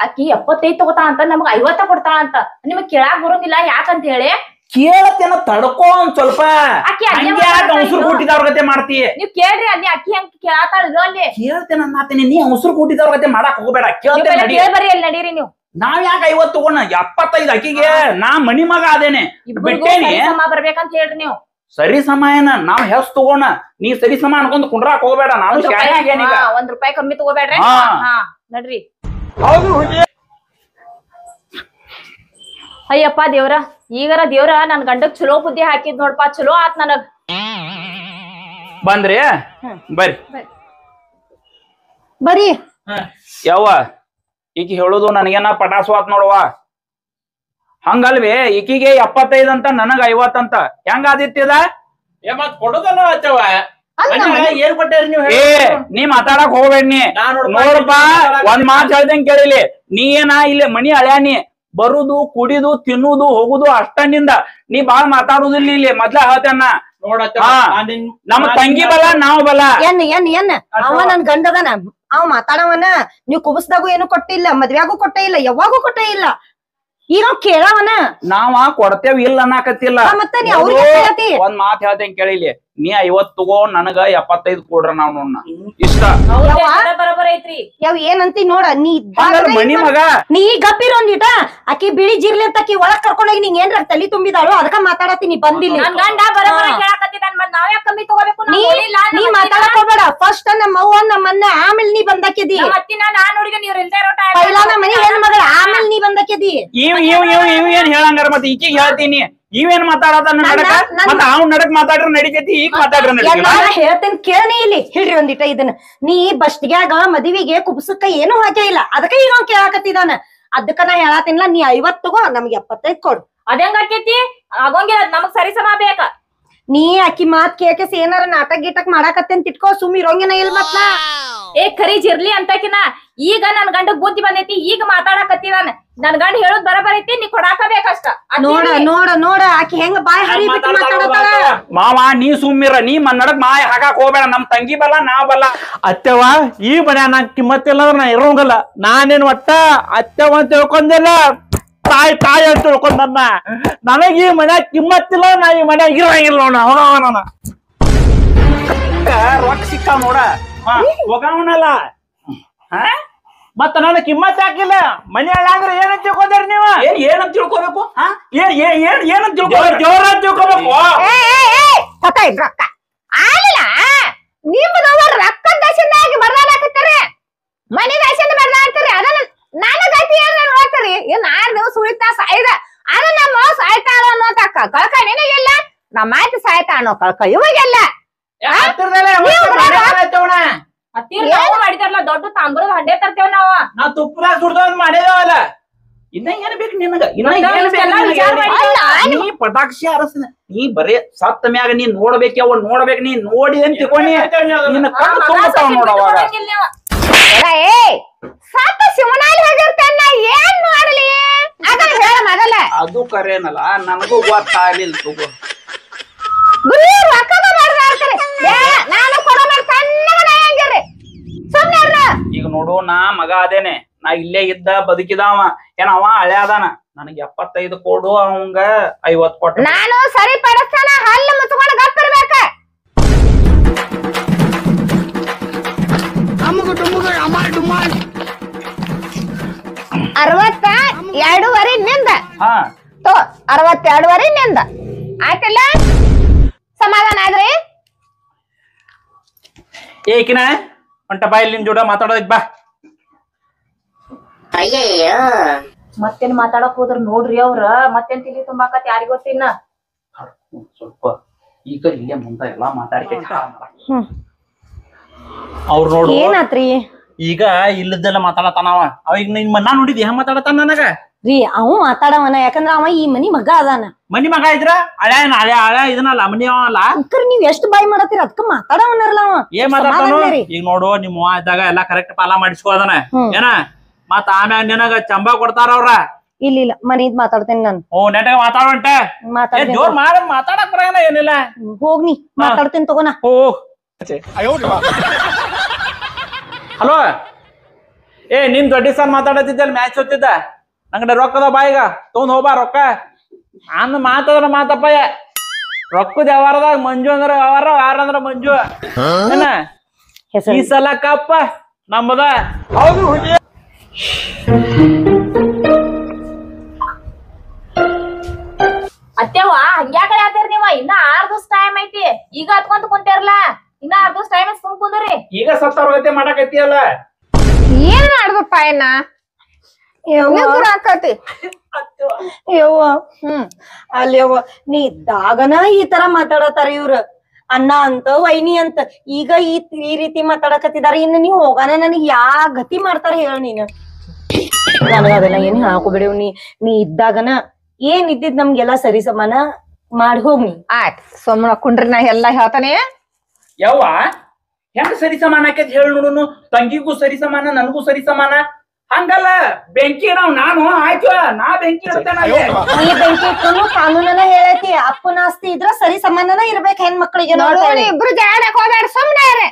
ಅಕ್ಕಿ 75 ತಗೋತಾಳ ಅಂತ ನಮಗ 50 ಕೊಡ್ತಾಳ ಅಂತ ನಿಮಗ್ ಕೇಳಾಕ್ ಬರೋಂಗಿಲ್ಲ ಯಾಕಂತ ಹೇಳಿ ಕೇಳತ್ತೇನ ತಡ್ಕೋ ಒಂದ್ ಸ್ವಲ್ಪ ಅವಸರು ಕೂಟಿದವ್ರ ಗತೆ ಮಾಡ್ತೀಯ ನೀವ್ ಕೇಳ್ರಿ ಅಲ್ಲಿ ಅಕ್ಕಿ ಹೆಂಗ್ ಕೇಳಾತಾಳಿದ್ರು ಅಲ್ಲಿ ಕೇಳ್ತೇನ ಅನ್ನತೀನಿ ನೀ ಅವಸರು ಕೂಟಿದವ್ರ ಗತೆ ಮಾಡಕ್ ಹೋಗ್ಬೇಡ ಕೇಳ್ತೇನೆ ಬರ್ರಿ ಅಲ್ಲಿ ನಡೀರಿ ನೀವು ನಾವ್ ಯಾಕ 50 ತಗೋಣ 75 ಅಕ್ಕಿಗೆ ನಾ ಮನಿ ಮಗ ಅದೇನೆ ಬಿಟ್ಟೇನಿ ಬರ್ಬೇಕಂತ ಹೇಳ್ರಿ ನೀವು ಸರಿ ಸಮಯನ ನಾವ್ ಹೆಸ್ ತಗೋಣ ನೀ ಸರಿ ಸಮ ಅನ್ಕೊಂಡ್ ಕುಂಡ್ರಾಕ್ ಹೋಗ್ಬೇಡ ನಾವು ₹1 ಕಮ್ಮಿ ತಗೋಬೇಡ್ರಿ ಹಾ ನಡ್ರಿ ಅಯ್ಯಪ್ಪ ದೇವ್ರ ಈಗಾರ ದೇವ್ರ ನನ್ ಗಂಡಕ್ ಚಲೋ ಬುದ್ಧಿ ಹಾಕಿದ್ ನೋಡ್ಪಾ ಚಲೋ ಆತ್ ನನಗ್ ಬಂದ್ರಿ ಬರ್ರಿ ಬರೀ ಯವ್ವ ಈಕಿ ಹೇಳುದು ನನಗೇನ ಪಟಾಸು ಆತ್ ನೋಡುವ ಹಂಗಲ್ವೇ ಈಕಿಗೆ 75 ಅಂತ ನನಗ 50 ಅಂತ ಹೆಂಗ ಆದಿತ್ಯದ ಮತ್ ಕೊಡುದಲ್ಲ ಆಚವ ಏನ್ ಕೊಟ್ಟೇರಿ ನೀವು ನೀ ಮಾತಾಡಕ್ ಹೋಗ್ಬೇಡ್ನಿ ನೋಡಪ್ಪ ಒಂದ್ ಮಾತ್ ಹೇಳ್ದಂಗ್ ಕೇಳಿಲಿ ನೀ ಏನ ಇಲ್ಲಿ ಮನಿ ಹಳ್ಯಾನಿ ಬರುದು ಕುಡಿದು ತಿನ್ನುದು ಹೋಗುದು ಅಷ್ಟನಿಂದ ನೀ ಬಾಳ್ ಮಾತಾಡುದಿಲ್ಲ ಇಲ್ಲಿ ಮೊದ್ಲ ಹೇಳ್ತೇನ ನಮ್ಮ ತಂಗಿ ಬಲ ನಾವ್ ಬಲ ಏನ್ ಅವ ನನ್ ಗಂಡದನ ಅವ ಮಾತಾಡವನ ನೀವ್ ಕುಬಸ್ದಾಗೂ ಏನು ಕೊಟ್ಟಿಲ್ಲ ಮದ್ವ್ಯಾಗೂ ಕೊಟ್ಟೇ ಇಲ್ಲ ಯಾವಾಗೂ ಕೊಟ್ಟೇ ಇಲ್ಲ ಈಗ ಕೇಳವನ ನಾವ ಕೊಡ್ತೇವ್ ಇಲ್ಲ ಅನ್ನಕತ್ತಿಲ್ಲ ಮತ್ತೆ ನೀ ಅವ್ರಿಗೆ ಹೇಳ್ತಿ ಒಂದ್ ಮಾತ್ ಹೇಳ್ತೇನ್ ಕೇಳಿಲಿ ನೀ 50 ತಗೋ ನನಗ 75 ಕೊಡ್ರ ನಾವ್ ನೋಡ್ನ ಇಷ್ಟ ಬರೋಬರ್ ಐತ್ರಿ ಯಾವ್ ಏನಂತಿ ನೋಡ ನೀ ಮನಿ ಮಗ ನೀ ಗಪ್ಪಿರ ಒಂದಿಟ ಆಕಿ ಬಿಳಿ ಜಿರ್ಲಿ ಅಂತ ಆಕಿ ಒಳಗ್ ಕರ್ಕೊಂಡೋಗಿ ನಿಂಗ್ ಏನ್ರ ತಲಿ ತುಂಬಿದಾಳು ಅದಕ್ಕ ಮಾತಾಡತೀನಿ ಬಂದಿಲ್ಲ ನನ್ ಗಂಡ ಬರೋಬರ ಕೇಳಾಕತ್ತಿದ್ದಾನ ಮತ್ ನಾವ್ ಯಾಕೆ ಕಮ್ಮಿ ತಗೋಬೇಕು ನೀ ಮಾತಾಡಕ್ ಹೋಗ್ಬೇಡ ಫಸ್ಟ್ ನಮ್ಮ ಅವ್ವ ನಮ್ಮನ್ನ ಆಮೇಲೆ ನೀ ಬಂದಾಕಿದಿ ಮತ್ತಿನ ನಾನ್ ನೋಡಿದ ನೀವ್ ಇಲ್ದೇ ಇರೋ ಪೈಲಾ ನಮ್ಮ ಮನಿ ಹೆಣ್ ಮಗಳ ಆಮೇಲೆ ನೀ ಬಂದಾಕಿದಿ ಇವ್ ಏನ್ ಹೇಳಂಗಾರ ಮತ್ ಈಕಿಗೆ ಹೇಳ್ತೀನಿ ಇವೇನ್ ಮಾತಾಡತ ನಡಕ ಮತ್ತ ಅವ್ನ ನಡಕ್ ಮಾತಾಡ್ರ ನಡಿತೈತಿ ಈಗ ಮಾತಾಡ್ರ ಹೇಳ್ತೇನೆ ಕೇಳನಿ ಇಲ್ಲಿ ಹೇಳ್ರಿ ಒಂದಿಟ ಇದನ್ನ ನೀ ಬಸ್ಟ್ಗ್ಯಾಗ ಮದುವಿಗೆ ಕುಬ್ಸಕ್ಕ ಏನು ಹಾಕೇ ಇಲ್ಲ ಅದಕ್ಕ ಈಗ ಅವ್ನ್ ಕೇಳಾಕತ್ತಿದಾನ ಅದಕ್ಕ ನಾ ಹೇಳಾತಿನ್ಲ ನೀ 50 ತಗೋ ನಮ್ಗೆ 75 ಕೊಡು ಅದಂಗ ಆಕೇತಿ ಆಗೋಂಗಿಲ್ಲ ನಮಗ್ ಸರಿ ಸಮ ಬೇಕ ನೀ ಆಕಿ ಮಾತ್ ಕೇಕಸ್ ಏನಾರ ನಾಟಕ ಗೀಟಕ್ ಮಾಡಾಕತ್ತೇನ್ ತಿಟ್ಕೋ ಸುಮ್ ಇರೋಂಗೇನ ಇಲ್ ಮತ್ ನಾ ಏ ಖರೀಜ್ ಇರ್ಲಿ ಅಂತಕಿನ ಈಗ ನನ್ ಗಂಡಗ್ ಬುದ್ಧಿ ಬಂದೈತಿ ಈಗ ಮಾತಾಡಕತ್ತಿದಾನ ನನ್ ಗಂಡ ಹೇಳೋದ್ ಬರಬರೈತಿ ನೀ ಕೊಡಾಕಬೇಕಷ್ಟ ನೋಡ ನೋಡ ನೋಡ ಆಕಿ ಹೆಂಗ ಬಾಯ್ ಹರಿ ಬಿಟ್ಟು ಮಾತಾಡತಾಳ ಮಾವ ನೀ ಸುಮ್ಮಿರ ನೀ ಮನ್ನಡಕ್ ಮಾಯ ಹಾಕಾಕ್ ಹೋಗ್ಬೇಡ ನಮ್ ತಂಗಿ ಬಲ್ಲ ನಾವ್ ಬಲ್ಲ ಅತ್ತೆವ ಈ ಮನ್ಯಾಗ ನಾ ಕಿಮ್ಮತ್ತಿಲ್ಲ ಅಂದ್ರೆ ನಾ ಇರೋಂಗಲ್ಲ ನಾನೇನ್ ಒಟ್ಟ ಅತ್ತೆವ ಅಂತ ತಿಳ್ಕೊಂದಿಲ್ಲ ತಾಯಿ ತಾಯಿ ಅಂತ ತಿಳ್ಕೊಂಡ್ ನನಗ ಈ ಮನ್ಯಾಗ ಕಿಮ್ಮತ್ತಿಲ್ಲ ನಾ ಈ ಮನ್ಯಾಗ ಇರಂಗಿಲ್ಲ ನೋಡ ರೊಕ್ಕ ಸಿಕ್ಕಾವ್ ನೋಡ ಹೋಗವನಲ್ಲ ಮತ್ತ ನನ್ನ ಕಿಮ್ಮತ್ ಹಾಕಿಲ್ಲ ಮನಿ ಅಂದ್ರೆ ಏನಂತ ತಿಳ್ಕೊಂಡ್ರಿ ನೀವ ಏನಂತ ತಿಳ್ಕೊಬೇಕು ಏನಂತ ತಿಳ್ಕೊಬೇಕು ಜೋರ ಅಂತ ತಿಳ್ಕೊಬೇಕು ರೊಕ್ಕ ಆಲಿಲ್ಲ ನಿಮ್ದವ ರೊಕ್ಕ ದಶನಾಗಿ ಬರ್ಲಾಕತ್ತಾರೆ ಮನಿ ದಶನ ಬರ್ಲಾಕ್ತಾರೆ ಅದನ್ನ ನನ್ನ ಗತಿ ಏನ್ ನೋಡ್ತಾರಿ ಇನ್ 6 ದಿವಸ ಉಳಿತಾ ಸಾಯ್ದ ಅದ ನಮ್ಮ ಸಾಯ್ತಾಳ ಅನ್ನೋ ತಕ್ಕ ಕಳ್ಕ ನಿನಗಿಲ್ಲ ನಮ್ಮ ಮಾತಿ ಸಾಯ್ತಾ ಅನ್ನೋ ಕಳ್ಕ ಇವಾಗೆಲ್ಲ ಮಾಡಿದಾರಲ್ಲ ದೊಡ್ಡ ತಾಂಬರದ ಹಂಡೆ ತರ್ತೇವ್ ನಾವ್ ತುಪ್ಪದಾಗ ಸುಡ್ದ ಮಾಡಿದವಲ್ಲ ಇನ್ನ ಏನ್ ಬೇಕು ನಿನಗ ನೀ ಪಟಾಕ್ಷಿ ಅರಸ ನೀ ಬರೇ ಸತ್ತ ಮ್ಯಾಗ ನೀ ನೋಡ್ಬೇಕ ನೋಡ್ಬೇಕು ನೀ ನೋಡಿ ಅಂತ ತಿಳ್ಕೊಂಡಿ ನಿನ್ನ ಕಣ್ಣು ತುಂಬತಾವ ನೋಡವಾಗ ಸತ್ತ ಶಿವನಾಲಿ ಹೋಗಿರ್ತಾನ ಏನ್ ಮಾಡಲಿ ಅದನ್ನ ಹೇಳ ಮೊದಲ ಅದು ಕರೇನಲ್ಲ ನನಗೂ ಗೊತ್ತಾಗ್ಲಿಲ್ಲ ತಗೋ ಬರೀ ರೊಕ್ಕದ ಮಾಡ್ತಾರೆ ನಾನು ಕೊಡೋ ಸಣ್ಣಗನ ಹೆಂಗಿರ್ರಿ ಸುಮ್ಮನೆ ಈಗ ನೋಡು ನಾ ಮಗ ಅದೇನೆ ನಾ ಇಲ್ಲೇ ಇದ್ದ ಬದುಕಿದಾವ ಏನ ಅವ ಹಳೆ ಅದಾನ ನನಗೆ 75 ಕೊಡು ಅವಂಗ 50 ಕೊಟ್ಟ ನಾನು ಸರಿ ಪಡಿಸ್ತಾನ ಹಲ್ಲು ಮುಚ್ಕೊಂಡು ಗಪ್ಪಿರ್ಬೇಕ 62 ನಿಂದ ಹಾ 62 ನಿಂದ ಆಯ್ತಲ್ಲ ಸಮಾಧಾನ ಆದ್ರಿ ಏಕಿನ ಹೊಂಟ ಬಾ ಇಲ್ಲಿ ನಿನ್ ಜೋಡ ಮಾತಾಡೋದ್ ಬಾ ಮತ್ತೇನ್ ಮಾತಾಡಕ್ ಹೋದ್ರ ನೋಡ್ರಿ ಅವ್ರ ಮತ್ತೇನ್ ತಿಳಿ ತುಂಬಾಕತ್ ಯಾರಿಗ ಗೊತ್ತಿನ್ನ ಸ್ವಲ್ಪ ಈಗ ಇಲ್ಲೇ ಮುಂದ ಎಲ್ಲಾ ಮಾತಾಡ್ಕೈತಿ ಅವ್ರು ನೋಡು ಏನಾತ್ರಿ ಈಗ ಇಲ್ಲದೆಲ್ಲ ಮಾತಾಡತಾನವ ಅವ ಈಗ ನಿನ್ ಮನ್ನ ನೋಡಿದಿ ಹೆಂಗ್ ಮಾತಾಡತಾನ ನನಗ ರೀ ಅವ ಮಾತಾಡವನ ಯಾಕಂದ್ರ ಅವ ಈ ಮನಿ ಮಗ ಅದಾನ ಮನಿ ಮಗ ಇದ್ರ ಹಳೆ ಇದನ್ನಲ್ಲ ಮನಿ ಅಲ್ಲ ಅಂಕರ್ ನೀವ್ ಎಷ್ಟ್ ಬಾಯ್ ಮಾಡತ್ತೀರ ಅದಕ್ಕ ಮಾತಾಡವನರ್ಲ ಅವ ಏನ್ ಮಾತಾಡ್ತಾನು ಈಗ ನೋಡು ನಿಮ್ ಅವ್ವ ಇದ್ದಾಗ ಎಲ್ಲಾ ಕರೆಕ್ಟ್ ಪಾಲ ಮಾಡಿಸ್ಕೋದನ ಏನ ಮತ್ತ ಆಮ್ಯಾಗ ನಿನಗ ಚಂಬಾ ಕೊಡ್ತಾರ ಅವ್ರ ಇಲ್ಲ ಮನಿದ್ ಮಾತಾಡ್ತೇನೆ ನಾನು ನೆಟ್ಗ ಮಾತಾಡುವಂಟ ಜೋರ್ ಮಾತಾಡಕ್ ಬರಂಗಿಲ್ಲ ಏನಿಲ್ಲ ಹೋಗ್ನಿ ಮಾತಾಡ್ತೇನೆ ತಗೋನ ಹಲೋ ಏ ನಿನ್ ದೊಡ್ಡ ಸರ್ ಮಾತಾಡತ್ತಿದ್ದಲ್ಲ ಮ್ಯಾಚ್ ಹೋಗ್ತಿದ್ದ ನಂಗಡೆ ರೊಕ್ಕದ ಬಾಯಿಗ ತಗೊಂಡ್ ಹೋಗ್ಬಾ ರೊಕ್ಕ ನಾನು ಮಾತಾದ್ರ ಮಾತಪ್ಪಯ್ಯ ರೊಕ್ಕದ ವ್ಯವಹಾರದಾಗ ಮಂಜು ಅಂದ್ರ ವ್ಯವಹಾರ ಯಾರ ಅಂದ್ರ ಮಂಜು ಏನ ಈ ಸಲ ಕಪ್ಪ ನಮ್ಮದ ಹೌದು ಅತ್ತೆವ ಹಂಗ್ಯಾಕಡೆ ಆತೇರಿ ನೀವ ಇನ್ನ 6 ದಿವಸ ಟೈಮ್ ಐತಿ ಈಗ ಹತ್ಕೊಂತ ಕುಂತೇರ್ಲ ಇನ್ನ 6 ದಿವಸ ಟೈಮ್ ಸುಮ್ ಕುಂದ್ರಿ ಈಗ ಸತ್ತವ್ರ ಗತಿ ಮಾಡಕತ್ತಿಯಲ್ಲ ಏನ್ ಮಾಡ್ದಪ್ಪ ಏನ ಆಕತಿ ಯವ್ವ ಅಲ್ಲಿ ಯವ್ವ ನೀ ಇದ್ದಾಗನ ಈ ತರ ಮಾತಾಡತಾರ ಇವ್ರ ಅಣ್ಣ ಅಂತ ವೈನಿ ಅಂತ ಈಗ ಈ ರೀತಿ ಮಾತಾಡಕತ್ತಿದಾರ ಇನ್ನು ನೀವ್ ಹೋಗಾನ ನನಗ್ ಯಾ ಗತಿ ಮಾಡ್ತಾರ ಹೇಳ ನೀನ್ ನನಗ ಅದೆಲ್ಲ ಏನ್ ಹಾಕೋಬಿಡಿವ್ ನೀ ಇದ್ದಾಗನ ಏನ್ ಇದ್ದಿದ್ ನಮ್ಗೆಲ್ಲಾ ಸರಿ ಸಮಾನ ಮಾಡಿ ಹೋಗ್ನಿ ಆಯ್ತು ಸುಮ್ಮನ ಕುಂಡ್ರಿ ನಾ ಎಲ್ಲಾ ಹೇಳ್ತಾನೆ ಯವ್ವ ಹೆಂಗ ಸರಿ ಸಮಾನ ಆಕೈತಿ ಹೇಳಿ ನೋಡುನು ತಂಗಿಗೂ ಸರಿ ಸಮಾನ ನನಗೂ ಸರಿ ಸಮಾನ ಹಂಗಲ್ಲ ಬೆಂಕಿ ಇಡವ್ ನಾನು ಆಯ್ತು ನಾ ಬೆಂಕಿ ಇಡ್ತೇನೆ ಈ ಬೆಂಕಿ ಇಟ್ಕೊಂಡು ಕಾನೂನನ ಹೇಳೈತಿ ಅಪ್ಪನ ಆಸ್ತಿ ಇದ್ರ ಸರಿ ಸಮಾನನ ಇರ್ಬೇಕ್ ಹೆಣ್ಮಕ್ಳಿಗೆ ನೋಡು ಇಬ್ರು ಜಾಡಕ್ ಹೋಗ್ಬೇಡ ಸುಮ್ನೆ ಇರ್ರಿ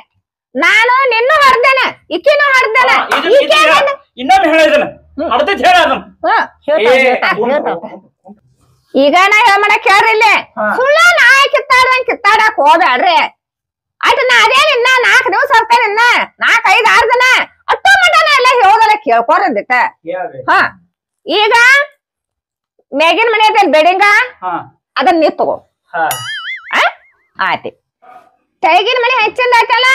ನಾನು ನಿನ್ನೂ ಹರ್ದೇನ ಇಕ್ಕಿನೂ ಹರ್ದೇನ ಇನ್ನೊಮ್ಮೆ ಹೇಳಿದನ ಅರ್ಧತ್ ಹೇಳ ಈಗ ನಾ ಹೇಳ ಮಾಡಕ್ ಹೇಳ್ರಿ ಇಲ್ಲಿ ಸುಳ್ಳ ನಾ ಕಿತ್ತಾಡ್ದಂಗ್ ಕಿತ್ತಾಡಕ್ ಹೋಗ್ಬೇಡ್ರಿ ಆಯ್ತು ನಾ ಅದೇನ್ ಇನ್ನ 4 ದಿವಸ ಹೋಗ್ತೇನೆ ಇನ್ನ 4-5 6 ದಿನ ಅಟ್ಟ ಮಟನ ಎಲ್ಲ ಹೇಳೋದಲ್ಲ ಕೇಳ್ಕೊರಂದಿಟ್ಟ ಹಾ ಈಗ ಮೇಗಿನ ಮನೆ ಐತೆ ಬೆಡಿಂಗ ಅದನ್ನ ನೀ ತಗೋ ಆಯ್ತು ತೆಗಿನ ಮನೆ ಹೆಚ್ಚಿಂದ ಆಯ್ತಲ್ಲ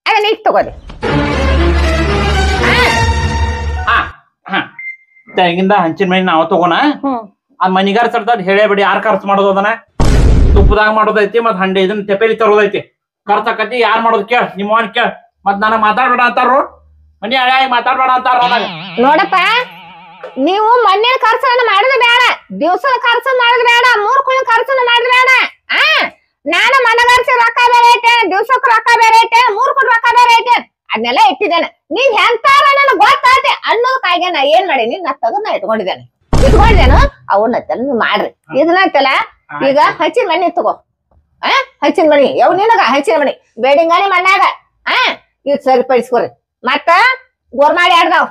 ಅದನ್ನ ಈಗ ತಗೋರಿ ತೆಗಿಂದ ಹಂಚಿನ ಮನೆ ನಾವ್ ತಗೋಣ ಆ ಮನಿಗಾರ ಸರ್ತಾರ ಹೇಳೇ ಬಿಡಿ ಯಾರು ಖರ್ಚು ಮಾಡೋದು ಅದನ್ನ ತುಪ್ಪದಾಗ ಮಾಡೋದೈತಿ ಮತ್ ಹಂಡೆ ಇದನ್ನ ತೆಪೇಲಿ ತರೋದೈತಿ ಖರ್ಚಾಕತಿ ಯಾರ್ ಮಾಡೋದ್ ಕೇಳ ನಿಮ್ಮವನ್ ಕೇಳ ಮತ್ ನನಗ್ ಮಾತಾಡ್ಬೇಡ ಅಂತಾರು ಮನಿ ಹಳ್ಯಾಗಿ ಮಾತಾಡ್ಬೇಡ ಅಂತಾರ ನೋಡಪ್ಪ ನೀವು ಮಣ್ಣಿನ ಖರ್ಚನ್ನ ಮಾಡಿದ್ ಬೇಡ ದಿವ್ಸದ ಖರ್ಚು ಮಾಡಿದ್ ಬೇಡ 3 ಕುಳಿನ ಖರ್ಚನ್ನ ಮಾಡಿದ್ ಬೇಡ ನಾನು ಮನಗರ್ಸಿ ರೊಕ್ಕ ಬೇರೆ ಇಟ್ಟೇನೆ, ದಿವ್ಸಕ್ ರೊಕ್ಕ ಬೇರೆ ಇಟ್ಟೇನೆ, 3 ಕೋಟಿ ರೊಕ್ಕ ಬೇರೆ ಇಟ್ಟೇನೆ, ಅದನ್ನೆಲ್ಲ ಇಟ್ಟಿದ್ದೇನೆ. ನೀವ್ ಹೆಂತಾರ ನನಗ್ ಗೊತ್ತಾಯ್ತೆ ಅನ್ನೋದಕ್ಕಾಗಿ ನಾ ಏನ್ ಮಾಡೀನಿ, ನಾ ತಗದ್ ನಾ ಇಟ್ಕೊಂಡಿದ್ದೇನೆ ಅವನ್ನ ನೀವ್ ಮಾಡ್ರಿ. ಇದನ್ನತ್ತಲ್ಲ ಈಗ ಹಚ್ಚಿನ ಮಣಿ ತಗೋ, ಹಚ್ಚಿನ ಮಣಿ ಯಾವ ನಿನಗ ಹಚ್ಚಿನ ಮಣಿ ಬೇಡಿಂಗಾನಿ ಮಣ್ಣಾಗ ಈಗ ಸರಿಪಡಿಸ್ಕೊರಿ. ಮತ್ತ ಗೋರ್ಮಾಡಿ ಆಡ್ದಾವ್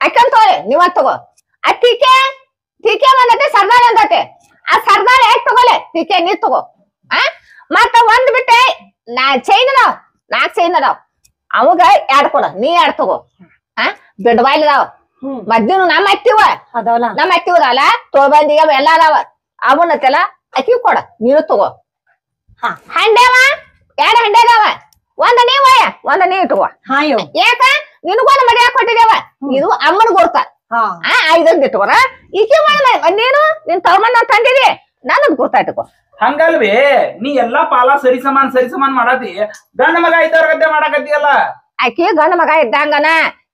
ಅಕ್ಕನ್ ತಗೋರಿ, ನೀವ ತಗೋ. ಆ ಟೀಕೆ ಬಂದತೆ, ಸರ್ದಾರ್ ಅಂದತೆ. ಆ ಸರ್ದಾರ್ ಯಾಕೆ ತಗೋಲೆ, ಟೀಕೆ ನೀ ತಗೋ. ಮತ್ತ ಒಂದ್ ಬಿಟ್ಟೆ ಚೈನ್ ಅದಾವ್, 4 ಚೈನ್ ಅದಾವ್, ಅವಾಗ 2 ಕೊಡ, ನೀ 2 ತಗೋ. ಬಿಡ್ಬಾಯ್ಲ್ ಅದಾವ, ಮದ್ದಿನು ನಮ್ಮ ಅತ್ತಿವ ಅದಾವಲ್ಲ, ನಮ್ಮ ಅತ್ತಿವದಲ್ಲ, ತೋಳ್ಬಂದಿಗೆ ಎಲ್ಲ ಅದಾವ. ಅವನ್ನತ್ತಲ್ಲ ಅಕ್ಕಿ ಕೊಡ, ನೀನು ತಗೋ. ಹಂಡೆವ 2 ಹಂಡೆ ಅದಾವ, ಒಂದ ನೀವ ಒಂದ ನೀ ಇಟ್ಕೋ. ಯಾಕ ನಿನಗೊಂದು ಮಡಿಯಾಕ ಕೊಟ್ಟಿದ್ದೇವ, ಇದು ಅಮ್ಮನ ಗುರ್ತ. 5 ಇಟ್ಕೋರ. ಈಕಿ ನೀನು ನಿನ್ ತಮ್ಮನ ತಂದಿದಿ, ನನ್ನದ್ ಗುರ್ತ ಇಟ್ಕೋ. ಹಂಗಲ್ವೇ ನೀ ಎಲ್ಲಾ ಪಾಲ ಸರಿ ಸಮಾನ್ ಮಾಡತಿ, ಗಂಡ ಮಗ ಇದ್ದವ್ರ ಗದ್ದೆ ಮಾಡಾಕತ್ತಿಯಲ್ಲ. ಆಕಿ ಗಂಡ ಮಗ ಇದ್ದಂಗನ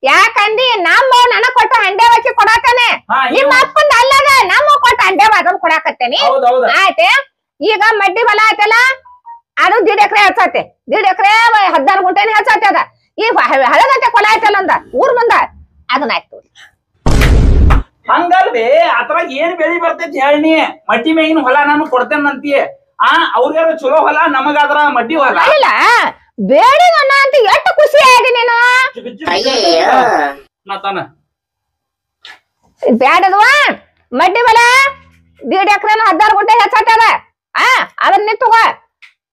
ಯಾಕಂದಿ ನಮ್ಮ ನನಗ್ ಕೊಟ್ಟ ಹಂಡೆ ಬಾಕಿ ಕೊಡಾಕನೆ, ನಿಮ್ಮ ಅಪ್ಪಂದ ಅಲ್ಲದ ನಮ್ಮ ಕೊಟ್ಟ ಹಂಡೆ ಬಾಕಿ ಕೊಡಾಕತ್ತೇನಿ. ಆಯ್ತೆ ಈಗ ಮಡ್ಡಿ ಹೊಲ ಆಯ್ತಲ್ಲ, ಅದು 1.5 ಎಕರೆ ಹಚ್ಚತ್ತೆ, 1.5 ಎಕರೆ 14 ಗುಂಟೆನೆ ಹಚ್ಚತ್ತೆ. ಅದ ಈ ಹಳಗಂಟೆ ಕೊಲ ಆಯ್ತಲ್ಲ ಅಂದ ಊರ್ ಮುಂದ, ಅದನ್ನ ಆಯ್ತು. ಹಂಗಲ್ವೇ ಅದ್ರಾಗ ಏನ್ ಬೆಳಿ ಬರ್ತೈತಿ ಹೇಳಿ, ಮಡ್ಡಿ ಮೇಗಿನ ಹೊಲ ನಾನು ಕೊಡ್ತೇನಂತಿ. ಅವ್ರಿಗಾರ ಚಲೋ ಹೊಲ, ನಮಗಾದ್ರ ಮಡ್ಡಿ ಹೊಲ. ಅಲ್ಲ ಬೇಡಿ ಅಣ್ಣ ಅಂತ ಎಷ್ಟು ಖುಷಿ ಆಗಿ ನೀನು. ಬ್ಯಾಡದ್ವಾ ಮಡ್ಡಿ ಹೊಲ 1.5 ಎಕರೆ 14 ಗುಂಟೆ ಹಚ್ಚತ್ತದ, ಅದನ್ನ ತಗೋ.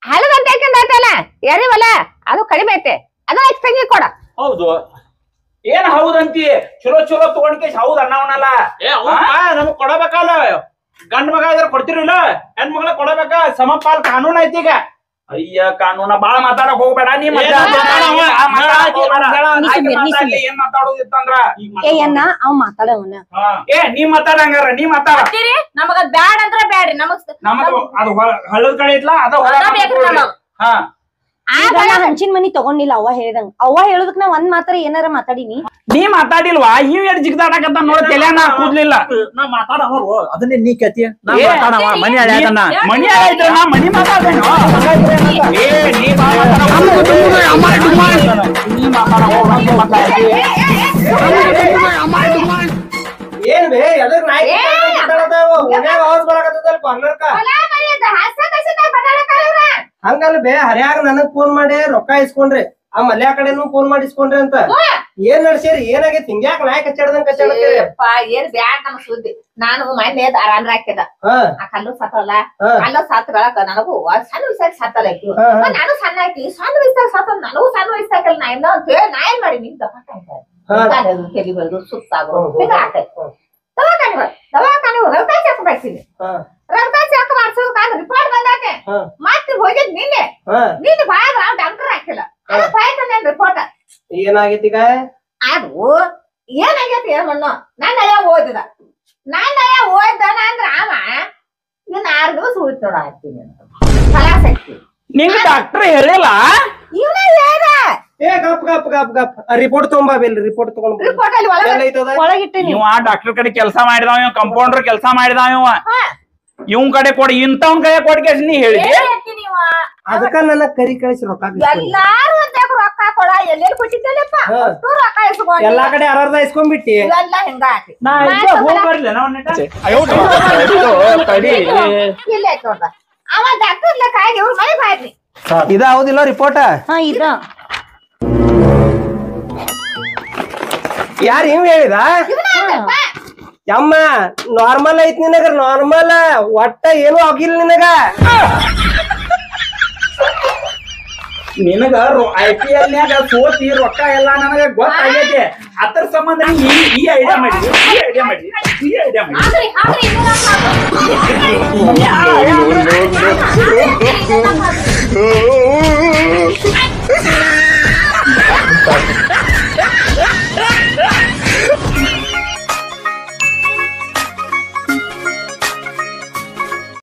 ಹಲಗಂಟೆ ಆಯ್ತಲ್ಲ ಎರಿ ಹೊಲ, ಅದು ಕಡಿಮೆ ಐತೆ, ಅದ ತಂಗಿ ಕೊಡ. ಹೌದು, ಏನ್ ಹೌದಂತಿ, ಚಲೋ ತಗೊಂಡ್ಕೆ ಹೌದ್ ಅನ್ನವನಲ್ಲ. ನಮಗ್ ಕೊಡಬೇಕಲ್ಲ, ಗಂಡ ಮಗ ಇದ್ರ ಕೊಡ್ತಿರಿಲ್ಲ, ಹೆಣ್ ಮಗಳ ಕೊಡಬೇಕ, ಸಮಪಾಲ್ ಕಾನೂನ್ ಐತಿ ಈಗ. ಅಯ್ಯ ಕಾನೂನ ಬಾಳ ಮಾತಾಡಕ್ ಹೋಗ್ಬೇಡ ನೀ. ಏನ್ ಮಾತಾಡೋದಿತ್ತಂದ್ರ ಅವ್ ಮಾತಾಡವನ ನೀ ಮಾತಾಡಂಗಾರ, ನೀ ಮಾತಾಡ್ತೀರಿ. ನಮಗ ಬ್ಯಾಡ ಅಂದ್ರ ಬ್ಯಾಡ್ರಿ, ನಮಗ ಅದು ಹಳ್ಳದ ಕಡೆ ಇತ್ಲಾ ಅದ. ಹಂಚಿನ ಮನಿ ತಗೊಂಡಿಲ್ಲ ಅವ್ವ ಹೇಳ್ದಂಗ. ಅವ್ವ ಹೇಳುದಕ್ ನಾ ಒಂದ್ ಮಾತ್ರ ಏನಾರ ಮಾತಾಡಿನಿ. ನೀ ಮಾತಾಡಿಲ್ವಾ, ಇವ್ ಎಡ್ ಜಿಗ್ದಾಡಕತ್ತ ನೋಡ್, ತಲೆನ ಕೂದ್ಲಿಲ್ಲ. ನಾ ಮಾತಾಡೋರು ಅದನ್ನೇ ನೀ ಕತಿ ಮನಿ ಆಯ್ತಣ್ಣ, ಮನಿ ಆಯ್ತು, ನಾ ಮನಿ ಮಾತಾಡೇನು. ಏನ್ ಬೇ ಎದ್ರ ನಾಯಿ ಆವಾಜ್ ಬರಾಕತ್ತದಲ್ಲ ಕಾರ್ನರ್ಕ. ಹಂಗಲ್ಲ ಬೇ, ಹರ್ಯಾಗ ನನಗ್ ಫೋನ್ ಮಾಡಿ ರೊಕ್ಕ ಇಸ್ಕೊಂಡ್ರಿ, ಆ ಮಲ್ಯ ಕಡೆನೂ ಫೋನ್ ಮಾಡಿ ಇಸ್ಕೊಂಡ್ರಿ ಅಂತ. ಏನ್ ನಡ್ಸೇರಿ, ಏನಾಗೈತಿ? ಹಿಂಗ್ಯಾಕ ನಾಯಿ ಕಚ್ಚಾಡ್ದಂಗ ಕಚ್ಚಾಡತ್ತೀರಿ? ಏನ್ ಬ್ಯಾಡ ನಮ್ಮ ಸುದ್ದಿ. ನಾನು ಮೊನ್ನೆ ಆರಾಮ್ ಹಾಕಿದ ಆ ಕಲ್ಲು ಸತ್ತಲ್ಲ, ಕಲ್ಲು ಸತ್ತಗಳಕ ನನಗೂ ಸಣ್ಣ ವಯಸ್ಸಾಗ ಸತ್ತಲ್ಲ. ನಾನು ಸಣ್ಣ ಹಾಕಿ ಸಣ್ಣ ವಯಸ್ಸಾಗ ಸತ್ತ, ನನಗೂ ಸಣ್ಣ ವಯಸ್ಸಾಗಲ್ಲ. ನಾ ಇನ್ನ ಅಂತ ಹೇಳಿ ನಾ ಏನ್ ಮಾಡಿ ನಿನ್ ತಲಿ ಬೆಳೆದು ಸುತ್ತಾಗೋ ದವಾಖಾನೆ ರಕ್ತ ಚೆಕ್ ಮಾಡ್ತೀನಿ. ರಕ್ತ ಚೆಕ್ ಮಾಡ್ಸೋದಕ್ಕಾಗ ರಿಪೋರ್ಟ್ ಬಂದಾಕೆ, ಮತ್ತೆ ಹೋಗಿದ್ ನಿನ್ನೆ ಬಾಯಾಗ ಡಾಕ್ಟರ್ ಹಾಕಿಲ್ಲ, ರಿಪೋರ್ಟ್ ಏನಾಗೈತಿ ಈಗ? ಅದು ಏನಾಗೈತಿ ಏಮಣ್ಣು, ನನ್ನ ಅಯ್ಯ ಓದಿದ ಅಂದ್ರೆ ಅವ ಇನ್ 6 ದಿವಸ ಉಳಿತು ನೋಡ ಹಾಕ್ತೀನಿ ಕಲಾಸ ಹಾಕ್ತೀನಿ. ನಿಂಗ ಡಾಕ್ಟರ್ ಹೇಳಿಲ್ಲ? ಇವನ ಹೇಳ ಗಪ್ ರಿಪೋರ್ಟ್ ತಗೊಂಬಾ ಬಿಲ್. ರಿಪೋರ್ಟ್ ತಗೊಂಡ್ ರಿಪೋರ್ಟ್ ಅಲ್ಲಿ ಒಳಗಿಟ್ಟೇನಿ. ಇವ ಡಾಕ್ಟರ್ ಕಡೆ ಕೆಲಸ ಮಾಡಿದಾವ, ಇವ ಕಂಪೌಂಡರ್ ಕೆಲಸ ಮಾಡಿದಾವ. ಇವನ್ ಕಡೆ ಕೊಡಿ, ಇಂಥವನ್ ಕಡೆ ಕೊಡ್ಕೆ ನೀ ಹೇಳಿದಿ. ಅದಕ್ಕ ನನ್ನ ಕರಿ ಕಳಿಸಿ ರೊಕ್ಕ ಎಲ್ಲಾರು ರೊಕ್ಕ ಕೊಡ, ಎಲ್ಲೆಲ್ಲಿ ಕೊಟ್ಟಿದ್ದಲ್ಲಪ್ಪ ರೊಕ್ಕ ಇಸ್ಕೊಂಡ್ ಎಲ್ಲಾ ಕಡೆ ಅರ್ಧ ಇಸ್ಕೊಂಡ್ಬಿಟ್ಟಿ. ಇವೆಲ್ಲ ಹಿಂಗ ಹಾಕಿ ಇಲ್ಲ ಆಯ್ತು ನೋಡ್ದ. ಅವ ಡಾಕ್ಟರ್ ಲೆಕ್ಕಾಗಿ ಇವ್ರ ಮನೆ ಬಾಯ್ರಿ. ಇದ ಹೌದಿಲ್ಲ ರಿಪೋರ್ಟ್? ಇದ ಯಾರು ಹಿಂಗ್ ಹೇಳಿದ? ಯಮ್ಮ ನಾರ್ಮಲ್ ಐತ್ ನಿನಗ, ನಾರ್ಮಲ್, ಒಟ್ಟ ಏನು ಆಗಿಲ್ಲ ನಿನಗ. ನಿನಗ IPL ನ್ಯಾಗ ಸೋತಿ ರೊಕ್ಕ ಎಲ್ಲ ನನಗ ಗೊತ್ತಾಗೈತಿ. ಅದ್ರ ಸಂಬಂಧ ಈ ಐಡಿಯಾ ಮಾಡಿ